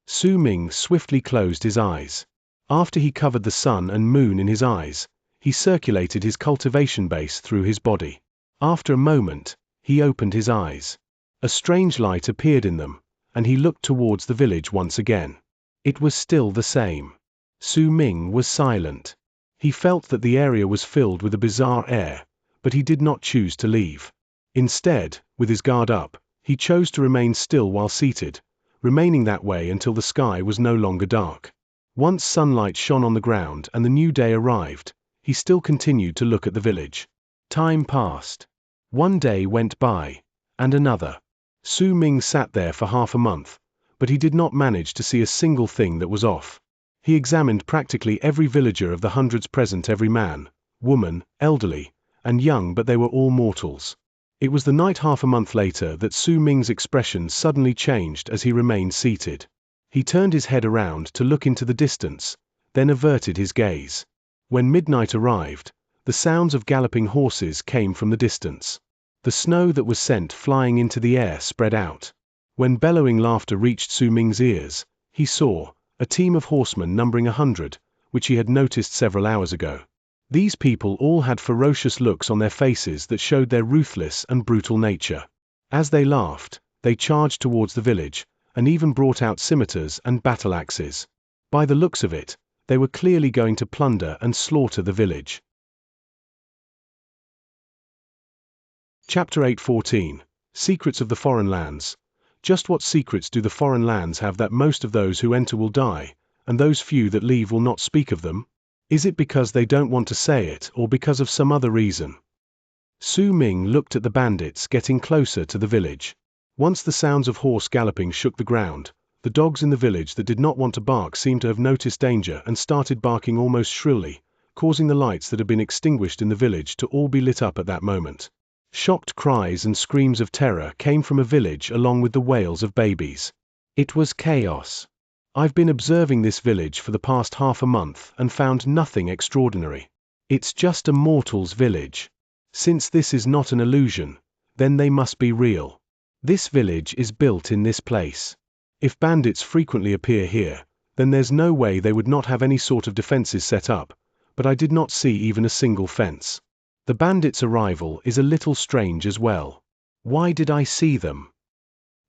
Su Ming swiftly closed his eyes. After he covered the sun and moon in his eyes, he circulated his cultivation base through his body. After a moment, he opened his eyes. A strange light appeared in them, and he looked towards the village once again. It was still the same. Su Ming was silent. He felt that the area was filled with a bizarre air, but he did not choose to leave. Instead, with his guard up, he chose to remain still while seated, remaining that way until the sky was no longer dark. Once sunlight shone on the ground and the new day arrived, he still continued to look at the village. Time passed. One day went by, and another. Su Ming sat there for half a month, but he did not manage to see a single thing that was off. He examined practically every villager of the hundreds present, every man, woman, elderly, and young, but they were all mortals. It was the night half a month later that Su Ming's expression suddenly changed as he remained seated. He turned his head around to look into the distance, then averted his gaze. When midnight arrived, the sounds of galloping horses came from the distance. The snow that was sent flying into the air spread out. When bellowing laughter reached Su Ming's ears, he saw a team of horsemen numbering 100, which he had noticed several hours ago. These people all had ferocious looks on their faces that showed their ruthless and brutal nature. As they laughed, they charged towards the village, and even brought out scimitars and battle axes. By the looks of it, they were clearly going to plunder and slaughter the village. Chapter 8:14. Secrets of the Foreign Lands. Just what secrets do the foreign lands have that most of those who enter will die, and those few that leave will not speak of them? Is it because they don't want to say it, or because of some other reason? Su Ming looked at the bandits getting closer to the village. Once the sounds of horse galloping shook the ground, the dogs in the village that did not want to bark seemed to have noticed danger and started barking almost shrilly, causing the lights that had been extinguished in the village to all be lit up at that moment. Shocked cries and screams of terror came from a village along with the wails of babies. It was chaos. I've been observing this village for the past half a month and found nothing extraordinary. It's just a mortal's village. Since this is not an illusion, then they must be real. This village is built in this place. If bandits frequently appear here, then there's no way they would not have any sort of defenses set up, but I did not see even a single fence. The bandits' arrival is a little strange as well. Why did I see them?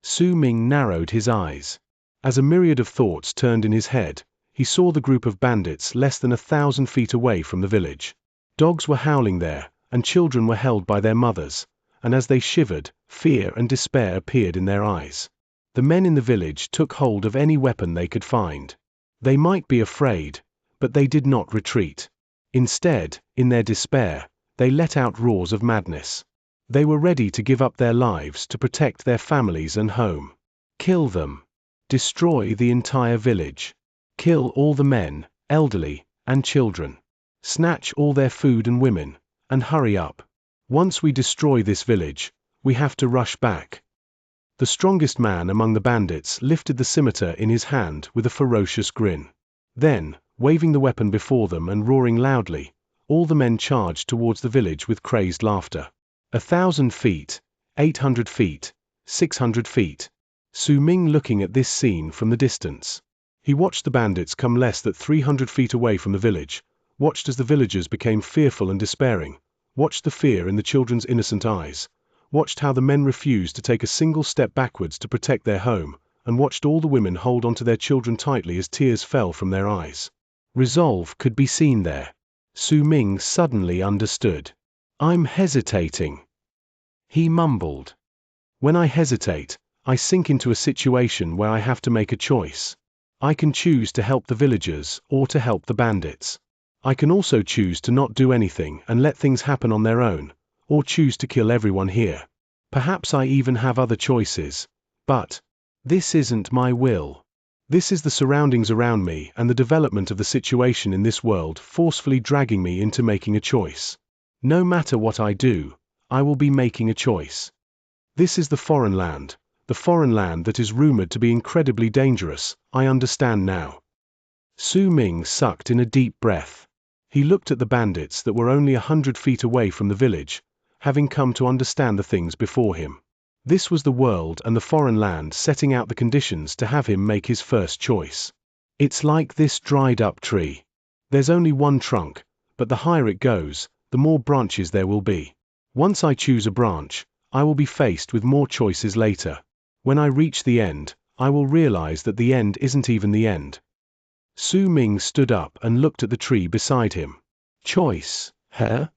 Su Ming narrowed his eyes. As a myriad of thoughts turned in his head, he saw the group of bandits less than 1,000 feet away from the village. Dogs were howling there, and children were held by their mothers, and as they shivered, fear and despair appeared in their eyes. The men in the village took hold of any weapon they could find. They might be afraid, but they did not retreat. Instead, in their despair, they let out roars of madness. They were ready to give up their lives to protect their families and home. Kill them. Destroy the entire village. Kill all the men, elderly, and children. Snatch all their food and women, and hurry up. Once we destroy this village, we have to rush back. The strongest man among the bandits lifted the scimitar in his hand with a ferocious grin. Then, waving the weapon before them and roaring loudly, all the men charged towards the village with crazed laughter. 1,000 feet, 800 feet, 600 feet. Su Ming looking at this scene from the distance. He watched the bandits come less than 300 feet away from the village, watched as the villagers became fearful and despairing, watched the fear in the children's innocent eyes, watched how the men refused to take a single step backwards to protect their home, and watched all the women hold onto their children tightly as tears fell from their eyes. Resolve could be seen there. Su Ming suddenly understood. I'm hesitating. He mumbled. When I hesitate, I sink into a situation where I have to make a choice. I can choose to help the villagers or to help the bandits. I can also choose to not do anything and let things happen on their own, or choose to kill everyone here. Perhaps I even have other choices, but this isn't my will. This is the surroundings around me and the development of the situation in this world forcefully dragging me into making a choice. No matter what I do, I will be making a choice. This is the foreign land that is rumored to be incredibly dangerous, I understand now. Su Ming sucked in a deep breath. He looked at the bandits that were only 100 feet away from the village, having come to understand the things before him. This was the world and the foreign land setting out the conditions to have him make his first choice. It's like this dried-up tree. There's only one trunk, but the higher it goes, the more branches there will be. Once I choose a branch, I will be faced with more choices later. When I reach the end, I will realize that the end isn't even the end. Su Ming stood up and looked at the tree beside him. Choice, huh?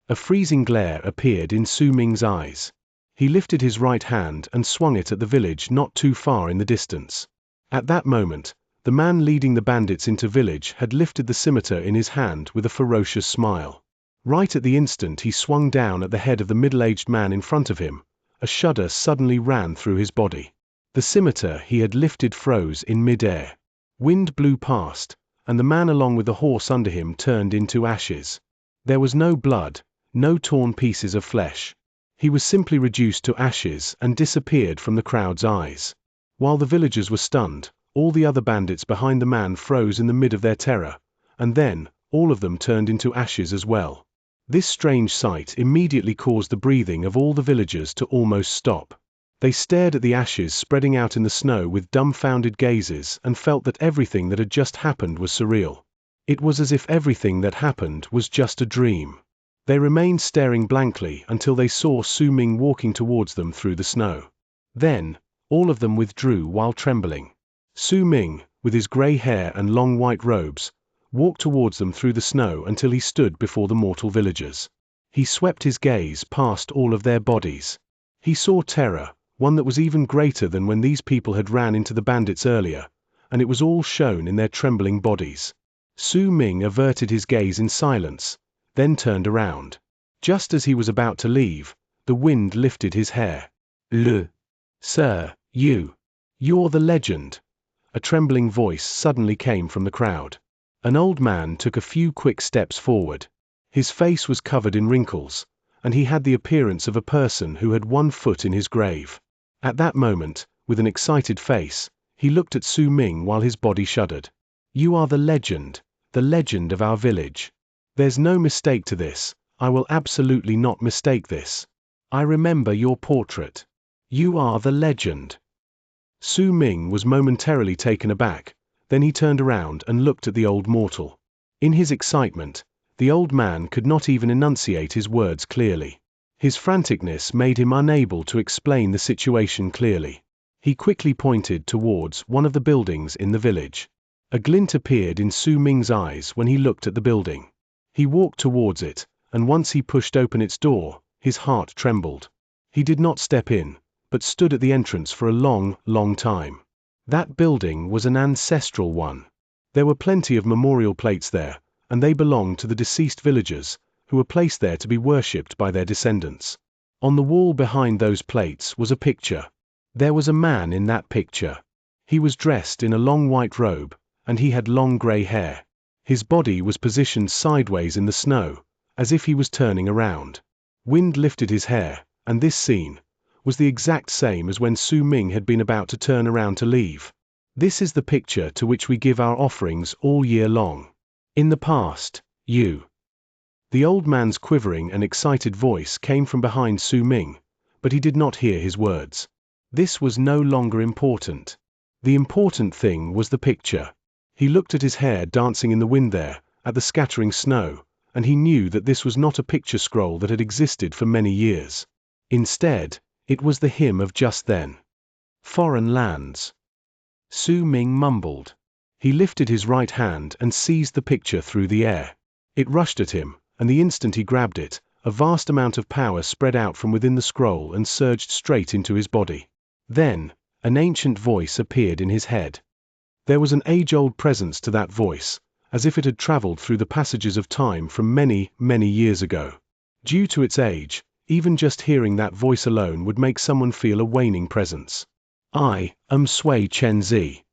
A freezing glare appeared in Su Ming's eyes. He lifted his right hand and swung it at the village not too far in the distance. At that moment, the man leading the bandits into village had lifted the scimitar in his hand with a ferocious smile. Right at the instant he swung down at the head of the middle-aged man in front of him, a shudder suddenly ran through his body. The scimitar he had lifted froze in mid-air. Wind blew past, and the man along with the horse under him turned into ashes. There was no blood, no torn pieces of flesh. He was simply reduced to ashes and disappeared from the crowd's eyes. While the villagers were stunned, all the other bandits behind the man froze in the mid of their terror, and then, all of them turned into ashes as well. This strange sight immediately caused the breathing of all the villagers to almost stop. They stared at the ashes spreading out in the snow with dumbfounded gazes and felt that everything that had just happened was surreal. It was as if everything that happened was just a dream. They remained staring blankly until they saw Su Ming walking towards them through the snow. Then, all of them withdrew while trembling. Su Ming, with his gray hair and long white robes, walked towards them through the snow until he stood before the mortal villagers. He swept his gaze past all of their bodies. He saw terror, one that was even greater than when these people had ran into the bandits earlier, and it was all shown in their trembling bodies. Su Ming averted his gaze in silence, then turned around. Just as he was about to leave, the wind lifted his hair. Sir, you're the legend. A trembling voice suddenly came from the crowd. An old man took a few quick steps forward. His face was covered in wrinkles, and he had the appearance of a person who had one foot in his grave. At that moment, with an excited face, he looked at Su Ming while his body shuddered. "You are the legend of our village. There's no mistake to this. I will absolutely not mistake this. I remember your portrait. You are the legend." Su Ming was momentarily taken aback, then he turned around and looked at the old mortal. In his excitement, the old man could not even enunciate his words clearly. His franticness made him unable to explain the situation clearly. He quickly pointed towards one of the buildings in the village. A glint appeared in Su Ming's eyes when he looked at the building. He walked towards it, and once he pushed open its door, his heart trembled. He did not step in, but stood at the entrance for a long, long time. That building was an ancestral one. There were plenty of memorial plates there, and they belonged to the deceased villagers, who were placed there to be worshipped by their descendants. On the wall behind those plates was a picture. There was a man in that picture. He was dressed in a long white robe, and he had long gray hair. His body was positioned sideways in the snow, as if he was turning around. Wind lifted his hair, and this scene was the exact same as when Su Ming had been about to turn around to leave. This is the picture to which we give our offerings all year long. In the past, you. The old man's quivering and excited voice came from behind Su Ming, but he did not hear his words. This was no longer important. The important thing was the picture. He looked at his hair dancing in the wind there, at the scattering snow, and he knew that this was not a picture scroll that had existed for many years. Instead, it was the hymn of just then. Foreign lands. Su Ming mumbled. He lifted his right hand and seized the picture through the air. It rushed at him, and the instant he grabbed it, a vast amount of power spread out from within the scroll and surged straight into his body. Then, an ancient voice appeared in his head. There was an age-old presence to that voice, as if it had traveled through the passages of time from many, many years ago. Due to its age, even just hearing that voice alone would make someone feel a waning presence. "I am Sui Chenzi."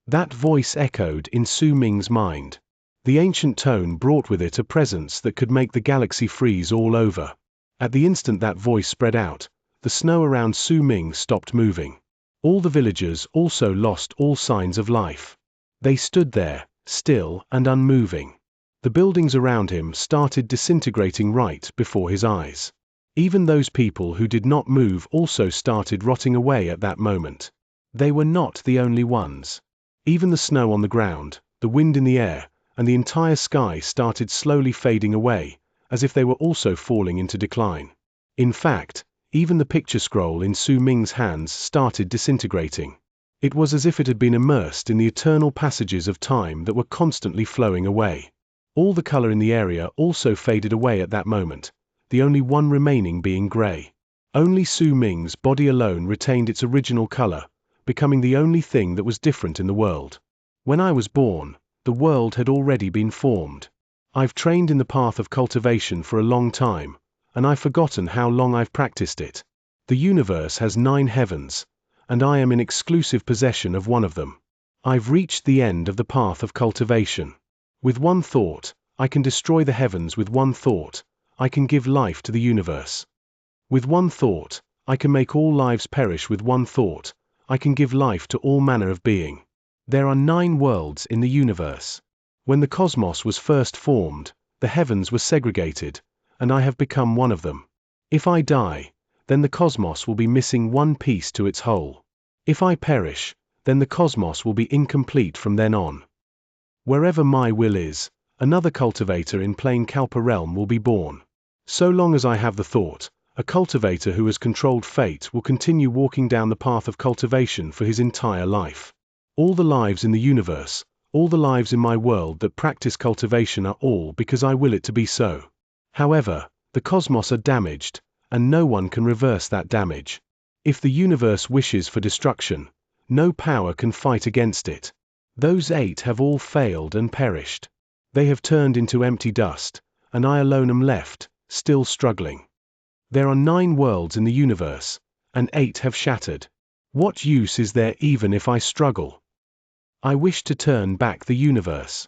That voice echoed in Su Ming's mind. The ancient tone brought with it a presence that could make the galaxy freeze all over. At the instant that voice spread out, the snow around Su Ming stopped moving. All the villagers also lost all signs of life. They stood there, still and unmoving. The buildings around him started disintegrating right before his eyes. Even those people who did not move also started rotting away at that moment. They were not the only ones. Even the snow on the ground, the wind in the air, and the entire sky started slowly fading away, as if they were also falling into decline. In fact, even the picture scroll in Su Ming's hands started disintegrating. It was as if it had been immersed in the eternal passages of time that were constantly flowing away. All the color in the area also faded away at that moment, the only one remaining being gray. Only Su Ming's body alone retained its original color, becoming the only thing that was different in the world. When I was born, the world had already been formed. I've trained in the path of cultivation for a long time, and I've forgotten how long I've practiced it. The universe has 9 heavens, and I am in exclusive possession of one of them. I've reached the end of the path of cultivation. With one thought, I can destroy the heavens. With one thought, I can give life to the universe. With one thought, I can make all lives perish. With one thought, I can give life to all manner of being. There are 9 worlds in the universe. When the cosmos was first formed, the heavens were segregated, and I have become one of them. If I die, then the cosmos will be missing one piece to its whole. If I perish, then the cosmos will be incomplete from then on. Wherever my will is, another cultivator in Plain Kalpa realm will be born. So long as I have the thought, a cultivator who has controlled fate will continue walking down the path of cultivation for his entire life. All the lives in the universe, all the lives in my world that practice cultivation are all because I will it to be so. However, the cosmos are damaged, and no one can reverse that damage. If the universe wishes for destruction, no power can fight against it. Those 8 have all failed and perished. They have turned into empty dust, and I alone am left, still struggling. There are 9 worlds in the universe, and 8 have shattered. What use is there even if I struggle? I wish to turn back the universe.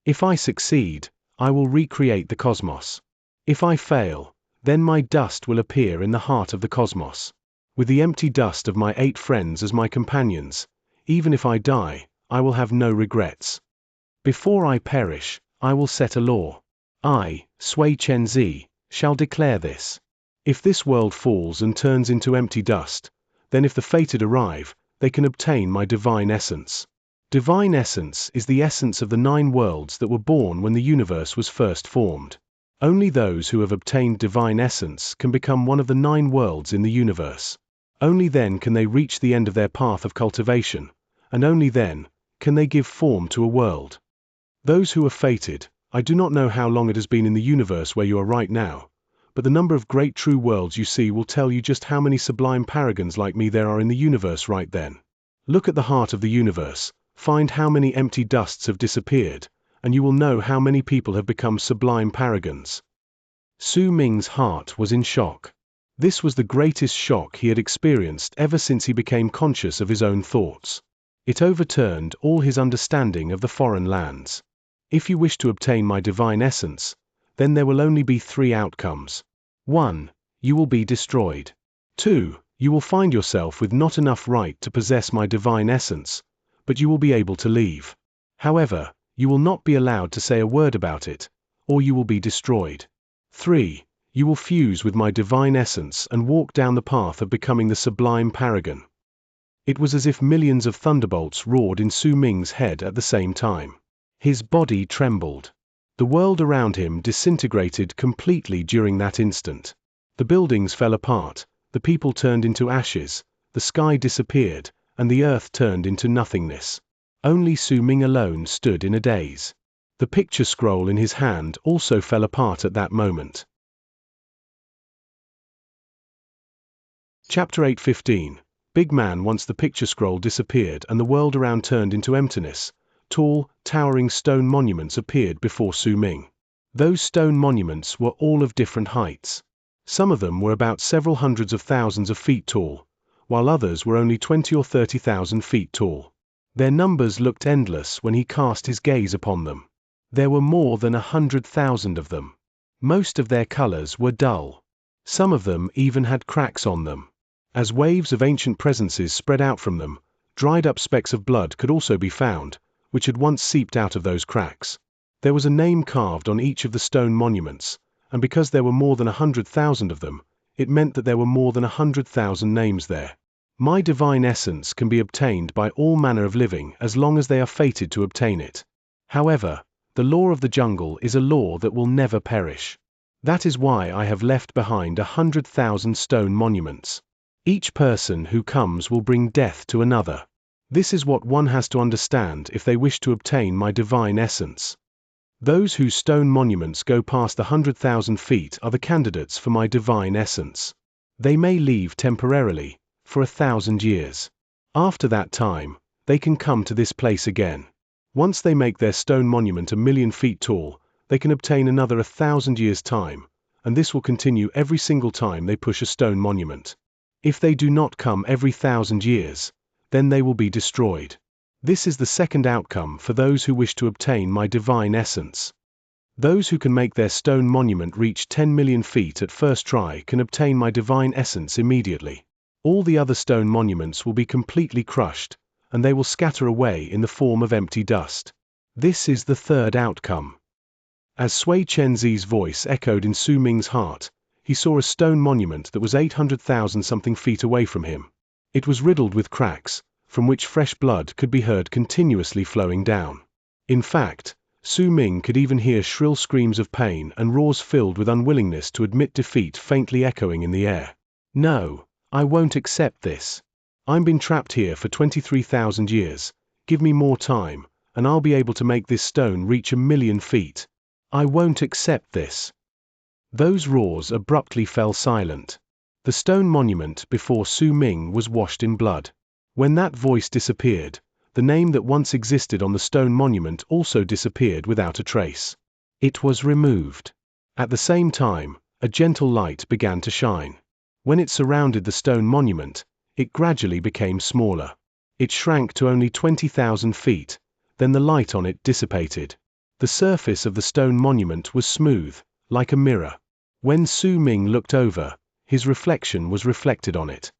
If I succeed, I will recreate the cosmos. If I fail, then my dust will appear in the heart of the cosmos. With the empty dust of my 8 friends as my companions, even if I die, I will have no regrets. Before I perish, I will set a law. I, Xianxia, shall declare this. If this world falls and turns into empty dust, then if the fated arrive, they can obtain my divine essence. Divine essence is the essence of the 9 worlds that were born when the universe was first formed. Only those who have obtained divine essence can become one of the 9 worlds in the universe. Only then can they reach the end of their path of cultivation, and only then can they give form to a world. Those who are fated, I do not know how long it has been in the universe where you are right now, but the number of great true worlds you see will tell you just how many sublime paragons like me there are in the universe right then. Look at the heart of the universe, find how many empty dusts have disappeared, and you will know how many people have become sublime paragons. Su Ming's heart was in shock. This was the greatest shock he had experienced ever since he became conscious of his own thoughts. It overturned all his understanding of the foreign lands. If you wish to obtain my divine essence, then there will only be 3 outcomes. 1. You will be destroyed. 2. You will find yourself with not enough right to possess my divine essence, but you will be able to leave. However, you will not be allowed to say a word about it, or you will be destroyed. 3. You will fuse with my divine essence and walk down the path of becoming the sublime paragon. It was as if millions of thunderbolts roared in Su Ming's head at the same time. His body trembled. The world around him disintegrated completely during that instant. The buildings fell apart, the people turned into ashes, the sky disappeared, and the earth turned into nothingness. Only Su Ming alone stood in a daze. The picture scroll in his hand also fell apart at that moment. Chapter 8:15. Big Man. Once the picture scroll disappeared and the world around turned into emptiness, tall, towering stone monuments appeared before Su Ming. Those stone monuments were all of different heights. Some of them were about several hundreds of thousands of feet tall, while others were only 20 or 30,000 feet tall. Their numbers looked endless when he cast his gaze upon them. There were more than 100,000 of them. Most of their colors were dull. Some of them even had cracks on them. As waves of ancient presences spread out from them, dried-up specks of blood could also be found, which had once seeped out of those cracks. There was a name carved on each of the stone monuments, and because there were more than 100,000 of them, it meant that there were more than 100,000 names there. My divine essence can be obtained by all manner of living as long as they are fated to obtain it. However, the law of the jungle is a law that will never perish. That is why I have left behind 100,000 stone monuments. Each person who comes will bring death to another. This is what one has to understand if they wish to obtain my divine essence. Those whose stone monuments go past the 100,000 feet are the candidates for my divine essence. They may leave temporarily, for 1,000 years. After that time, they can come to this place again. Once they make their stone monument 1,000,000 feet tall, they can obtain another 1,000 years' time, and this will continue every single time they push a stone monument. If they do not come every 1,000 years, then they will be destroyed. This is the second outcome for those who wish to obtain my divine essence. Those who can make their stone monument reach 10 million feet at first try can obtain my divine essence immediately. All the other stone monuments will be completely crushed, and they will scatter away in the form of empty dust. This is the third outcome. As Xianxia's voice echoed in Su Ming's heart, he saw a stone monument that was 800,000 something feet away from him. It was riddled with cracks, from which fresh blood could be heard continuously flowing down. In fact, Su Ming could even hear shrill screams of pain and roars filled with unwillingness to admit defeat faintly echoing in the air. No, I won't accept this. I've been trapped here for 23,000 years. Give me more time, and I'll be able to make this stone reach 1,000,000 feet. I won't accept this. Those roars abruptly fell silent. The stone monument before Su Ming was washed in blood. When that voice disappeared, the name that once existed on the stone monument also disappeared without a trace. It was removed. At the same time, a gentle light began to shine. When it surrounded the stone monument, it gradually became smaller. It shrank to only 20,000 feet, then the light on it dissipated. The surface of the stone monument was smooth, like a mirror. When Su Ming looked over, his reflection was reflected on it.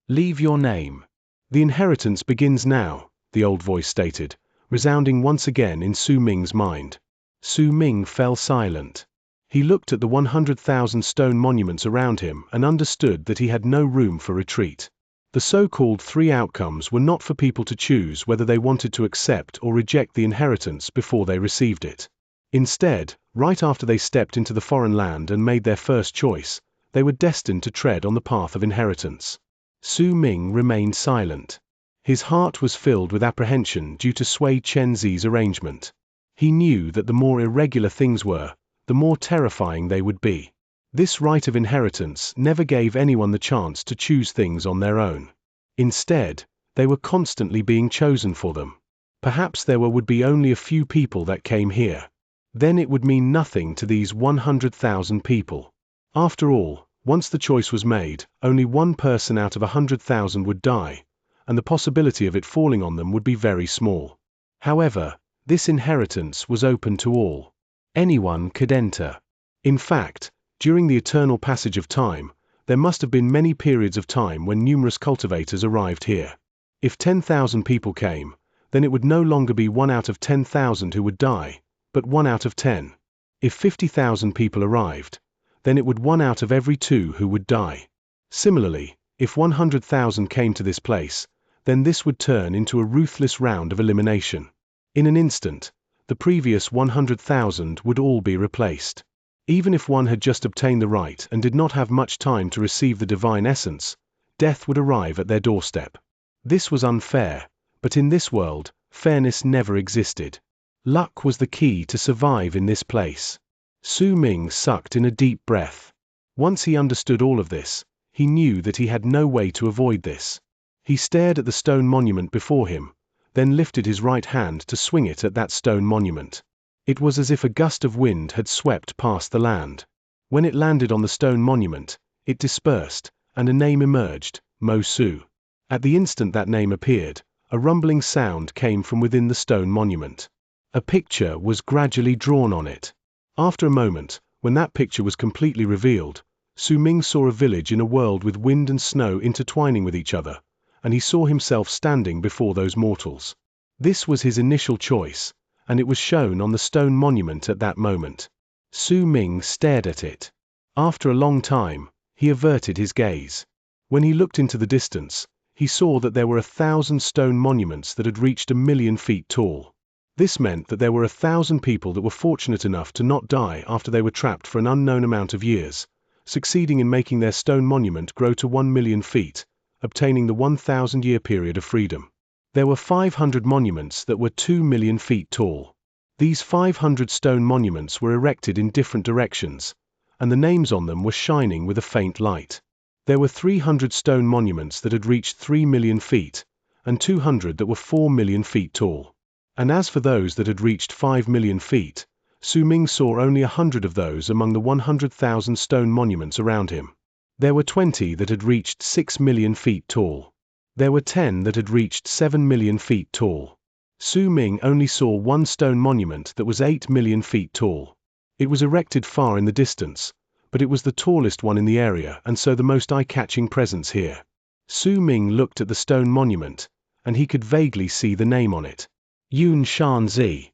"Leave your name. The inheritance begins now," the old voice stated, resounding once again in Su Ming's mind. Su Ming fell silent. He looked at the 100,000 stone monuments around him and understood that he had no room for retreat. The so-called three outcomes were not for people to choose whether they wanted to accept or reject the inheritance before they received it. Instead, right after they stepped into the foreign land and made their first choice, they were destined to tread on the path of inheritance. Su Ming remained silent. His heart was filled with apprehension due to Sui Chenzi's arrangement. He knew that the more irregular things were, the more terrifying they would be. This right of inheritance never gave anyone the chance to choose things on their own. Instead, they were constantly being chosen for them. Perhaps there would be only a few people that came here. Then it would mean nothing to these 100,000 people. After all, once the choice was made, only one person out of 100,000 would die, and the possibility of it falling on them would be very small. However, this inheritance was open to all. Anyone could enter. In fact, during the eternal passage of time, there must have been many periods of time when numerous cultivators arrived here. If 10,000 people came, then it would no longer be 1 out of 10,000 who would die, but 1 out of 10. If 50,000 people arrived, then it would 1 out of every 2 who would die. Similarly, if 100,000 came to this place, then this would turn into a ruthless round of elimination. In an instant, the previous 100,000 would all be replaced. Even if one had just obtained the right and did not have much time to receive the divine essence, death would arrive at their doorstep. This was unfair, but in this world, fairness never existed. Luck was the key to survive in this place. Su Ming sucked in a deep breath. Once he understood all of this, he knew that he had no way to avoid this. He stared at the stone monument before him, then lifted his right hand to swing it at that stone monument. It was as if a gust of wind had swept past the land. When it landed on the stone monument, it dispersed, and a name emerged, Mo Su. At the instant that name appeared, a rumbling sound came from within the stone monument. A picture was gradually drawn on it. After a moment, when that picture was completely revealed, Su Ming saw a village in a world with wind and snow intertwining with each other, and he saw himself standing before those mortals. This was his initial choice, and it was shown on the stone monument at that moment. Su Ming stared at it. After a long time, he averted his gaze. When he looked into the distance, he saw that there were 1,000 stone monuments that had reached 1,000,000 feet tall. This meant that there were 1,000 people that were fortunate enough to not die after they were trapped for an unknown amount of years, succeeding in making their stone monument grow to 1,000,000 feet, obtaining the 1,000-year period of freedom. There were 500 monuments that were 2,000,000 feet tall. These 500 stone monuments were erected in different directions, and the names on them were shining with a faint light. There were 300 stone monuments that had reached 3,000,000 feet, and 200 that were 4,000,000 feet tall. And as for those that had reached 5,000,000 feet, Su Ming saw only 100 of those among the 100,000 stone monuments around him. There were 20 that had reached 6,000,000 feet tall. There were 10 that had reached 7,000,000 feet tall. Su Ming only saw one stone monument that was 8,000,000 feet tall. It was erected far in the distance, but it was the tallest one in the area and so the most eye-catching presence here. Su Ming looked at the stone monument, and he could vaguely see the name on it. Xianxia.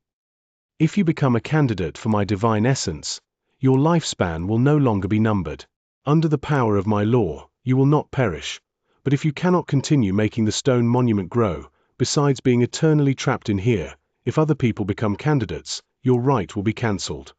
If you become a candidate for my divine essence, your lifespan will no longer be numbered. Under the power of my law, you will not perish. But if you cannot continue making the stone monument grow, besides being eternally trapped in here, if other people become candidates, your right will be cancelled.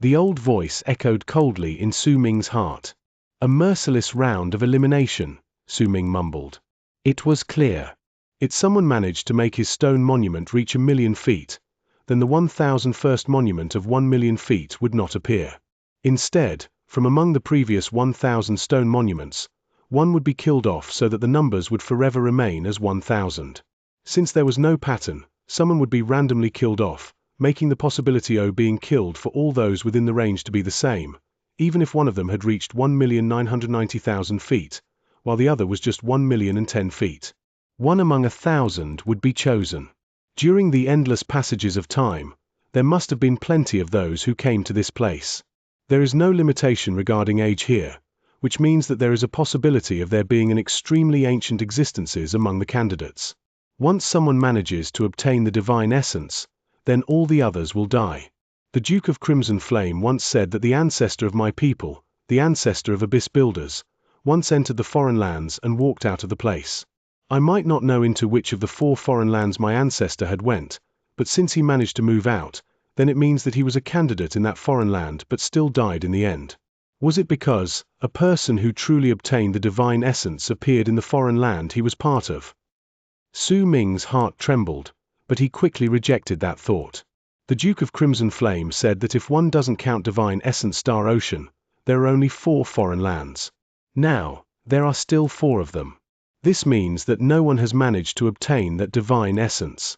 The old voice echoed coldly in Su Ming's heart. A merciless round of elimination, Su Ming mumbled. It was clear. If someone managed to make his stone monument reach 1,000,000 feet, then the 1,001st monument of 1,000,000 feet would not appear. Instead, from among the previous 1,000 stone monuments, one would be killed off so that the numbers would forever remain as 1,000. Since there was no pattern, someone would be randomly killed off, making the possibility of being killed for all those within the range to be the same, even if one of them had reached 1,990,000 feet, while the other was just 1,010 feet. One among 1,000 would be chosen. During the endless passages of time, There must have been plenty of those who came to this place. There is no limitation regarding age here, which means that there is a possibility of there being an extremely ancient existences among the candidates. Once someone manages to obtain the divine essence, then all the others will die. The Duke of Crimson Flame once said that the ancestor of my people, the ancestor of abyss builders, once entered the foreign lands and walked out of the place. I might not know into which of the 4 foreign lands my ancestor had went, but since he managed to move out, then it means that he was a candidate in that foreign land but still died in the end. Was it because a person who truly obtained the divine essence appeared in the foreign land he was part of? Su Ming's heart trembled, but he quickly rejected that thought. The Duke of Crimson Flame said that if one doesn't count divine essence Star Ocean, there are only 4 foreign lands. Now, there are still 4 of them. This means that no one has managed to obtain that divine essence.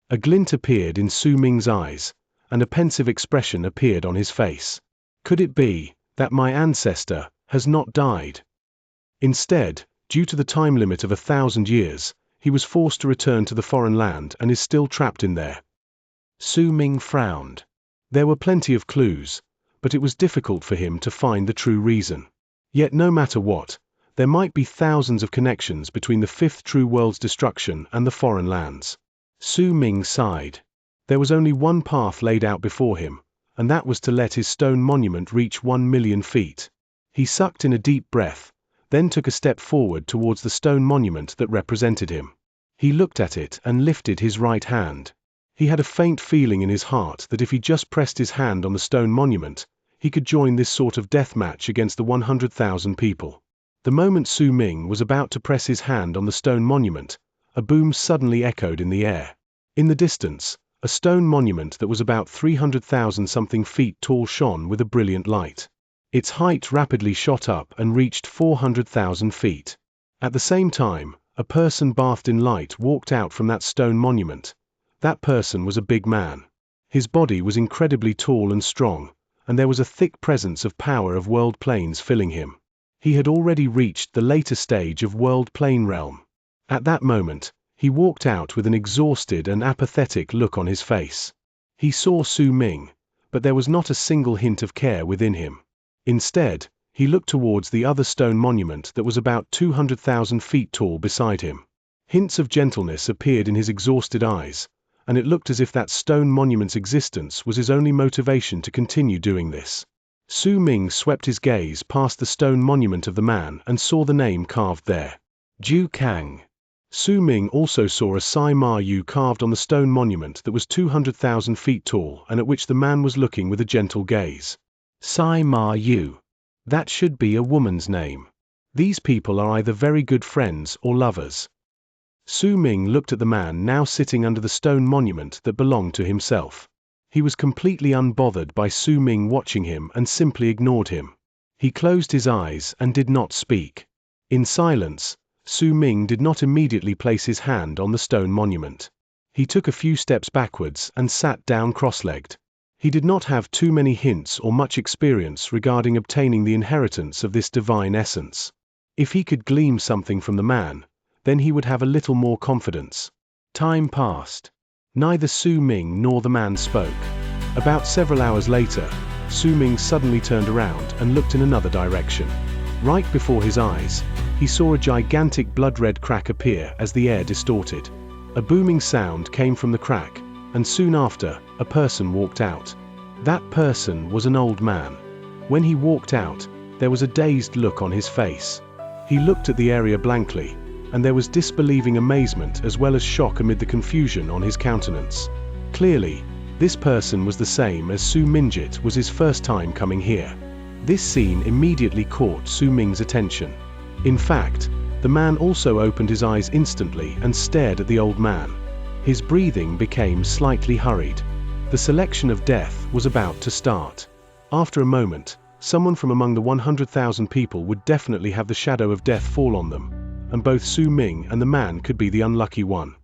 A glint appeared in Su Ming's eyes, and a pensive expression appeared on his face. Could it be that my ancestor has not died? Instead, due to the time limit of 1,000 years, he was forced to return to the foreign land and is still trapped in there. Su Ming frowned. There were plenty of clues, but it was difficult for him to find the true reason. Yet no matter what, there might be thousands of connections between the 5th True World's destruction and the foreign lands. Su Ming sighed. There was only one path laid out before him, and that was to let his stone monument reach 1 million feet. He sucked in a deep breath, then took a step forward towards the stone monument that represented him. He looked at it and lifted his right hand. He had a faint feeling in his heart that if he just pressed his hand on the stone monument, he could join this sort of death match against the 100,000 people. The moment Su Ming was about to press his hand on the stone monument, a boom suddenly echoed in the air. In the distance, a stone monument that was about 300,000 something feet tall shone with a brilliant light. Its height rapidly shot up and reached 400,000 feet. At the same time, a person bathed in light walked out from that stone monument. That person was a big man. His body was incredibly tall and strong, and there was a thick presence of power of world planes filling him. He had already reached the later stage of world plane realm. At that moment, he walked out with an exhausted and apathetic look on his face. He saw Su Ming, but there was not a single hint of care within him. Instead, he looked towards the other stone monument that was about 200,000 feet tall beside him. Hints of gentleness appeared in his exhausted eyes, and it looked as if that stone monument's existence was his only motivation to continue doing this. Su Ming swept his gaze past the stone monument of the man and saw the name carved there. Ju Kang. Su Ming also saw a Sai Ma Yu carved on the stone monument that was 200,000 feet tall and at which the man was looking with a gentle gaze. Sai Ma Yu. That should be a woman's name. These people are either very good friends or lovers. Su Ming looked at the man now sitting under the stone monument that belonged to himself. He was completely unbothered by Su Ming watching him and simply ignored him. He closed his eyes and did not speak. In silence, Su Ming did not immediately place his hand on the stone monument. He took a few steps backwards and sat down cross-legged. He did not have too many hints or much experience regarding obtaining the inheritance of this divine essence. If he could glean something from the man, then he would have a little more confidence. Time passed. Neither Su Ming nor the man spoke. About several hours later, Su Ming suddenly turned around and looked in another direction. Right before his eyes, he saw a gigantic blood-red crack appear as the air distorted. A booming sound came from the crack, and soon after, a person walked out. That person was an old man. When he walked out, there was a dazed look on his face. He looked at the area blankly, and there was disbelieving amazement as well as shock amid the confusion on his countenance. Clearly, this person was the same as Su Mingjit was his first time coming here. This scene immediately caught Su Ming's attention. In fact, the man also opened his eyes instantly and stared at the old man. His breathing became slightly hurried. The selection of death was about to start. After a moment, someone from among the 100,000 people would definitely have the shadow of death fall on them, and both Su Ming and the man could be the unlucky one.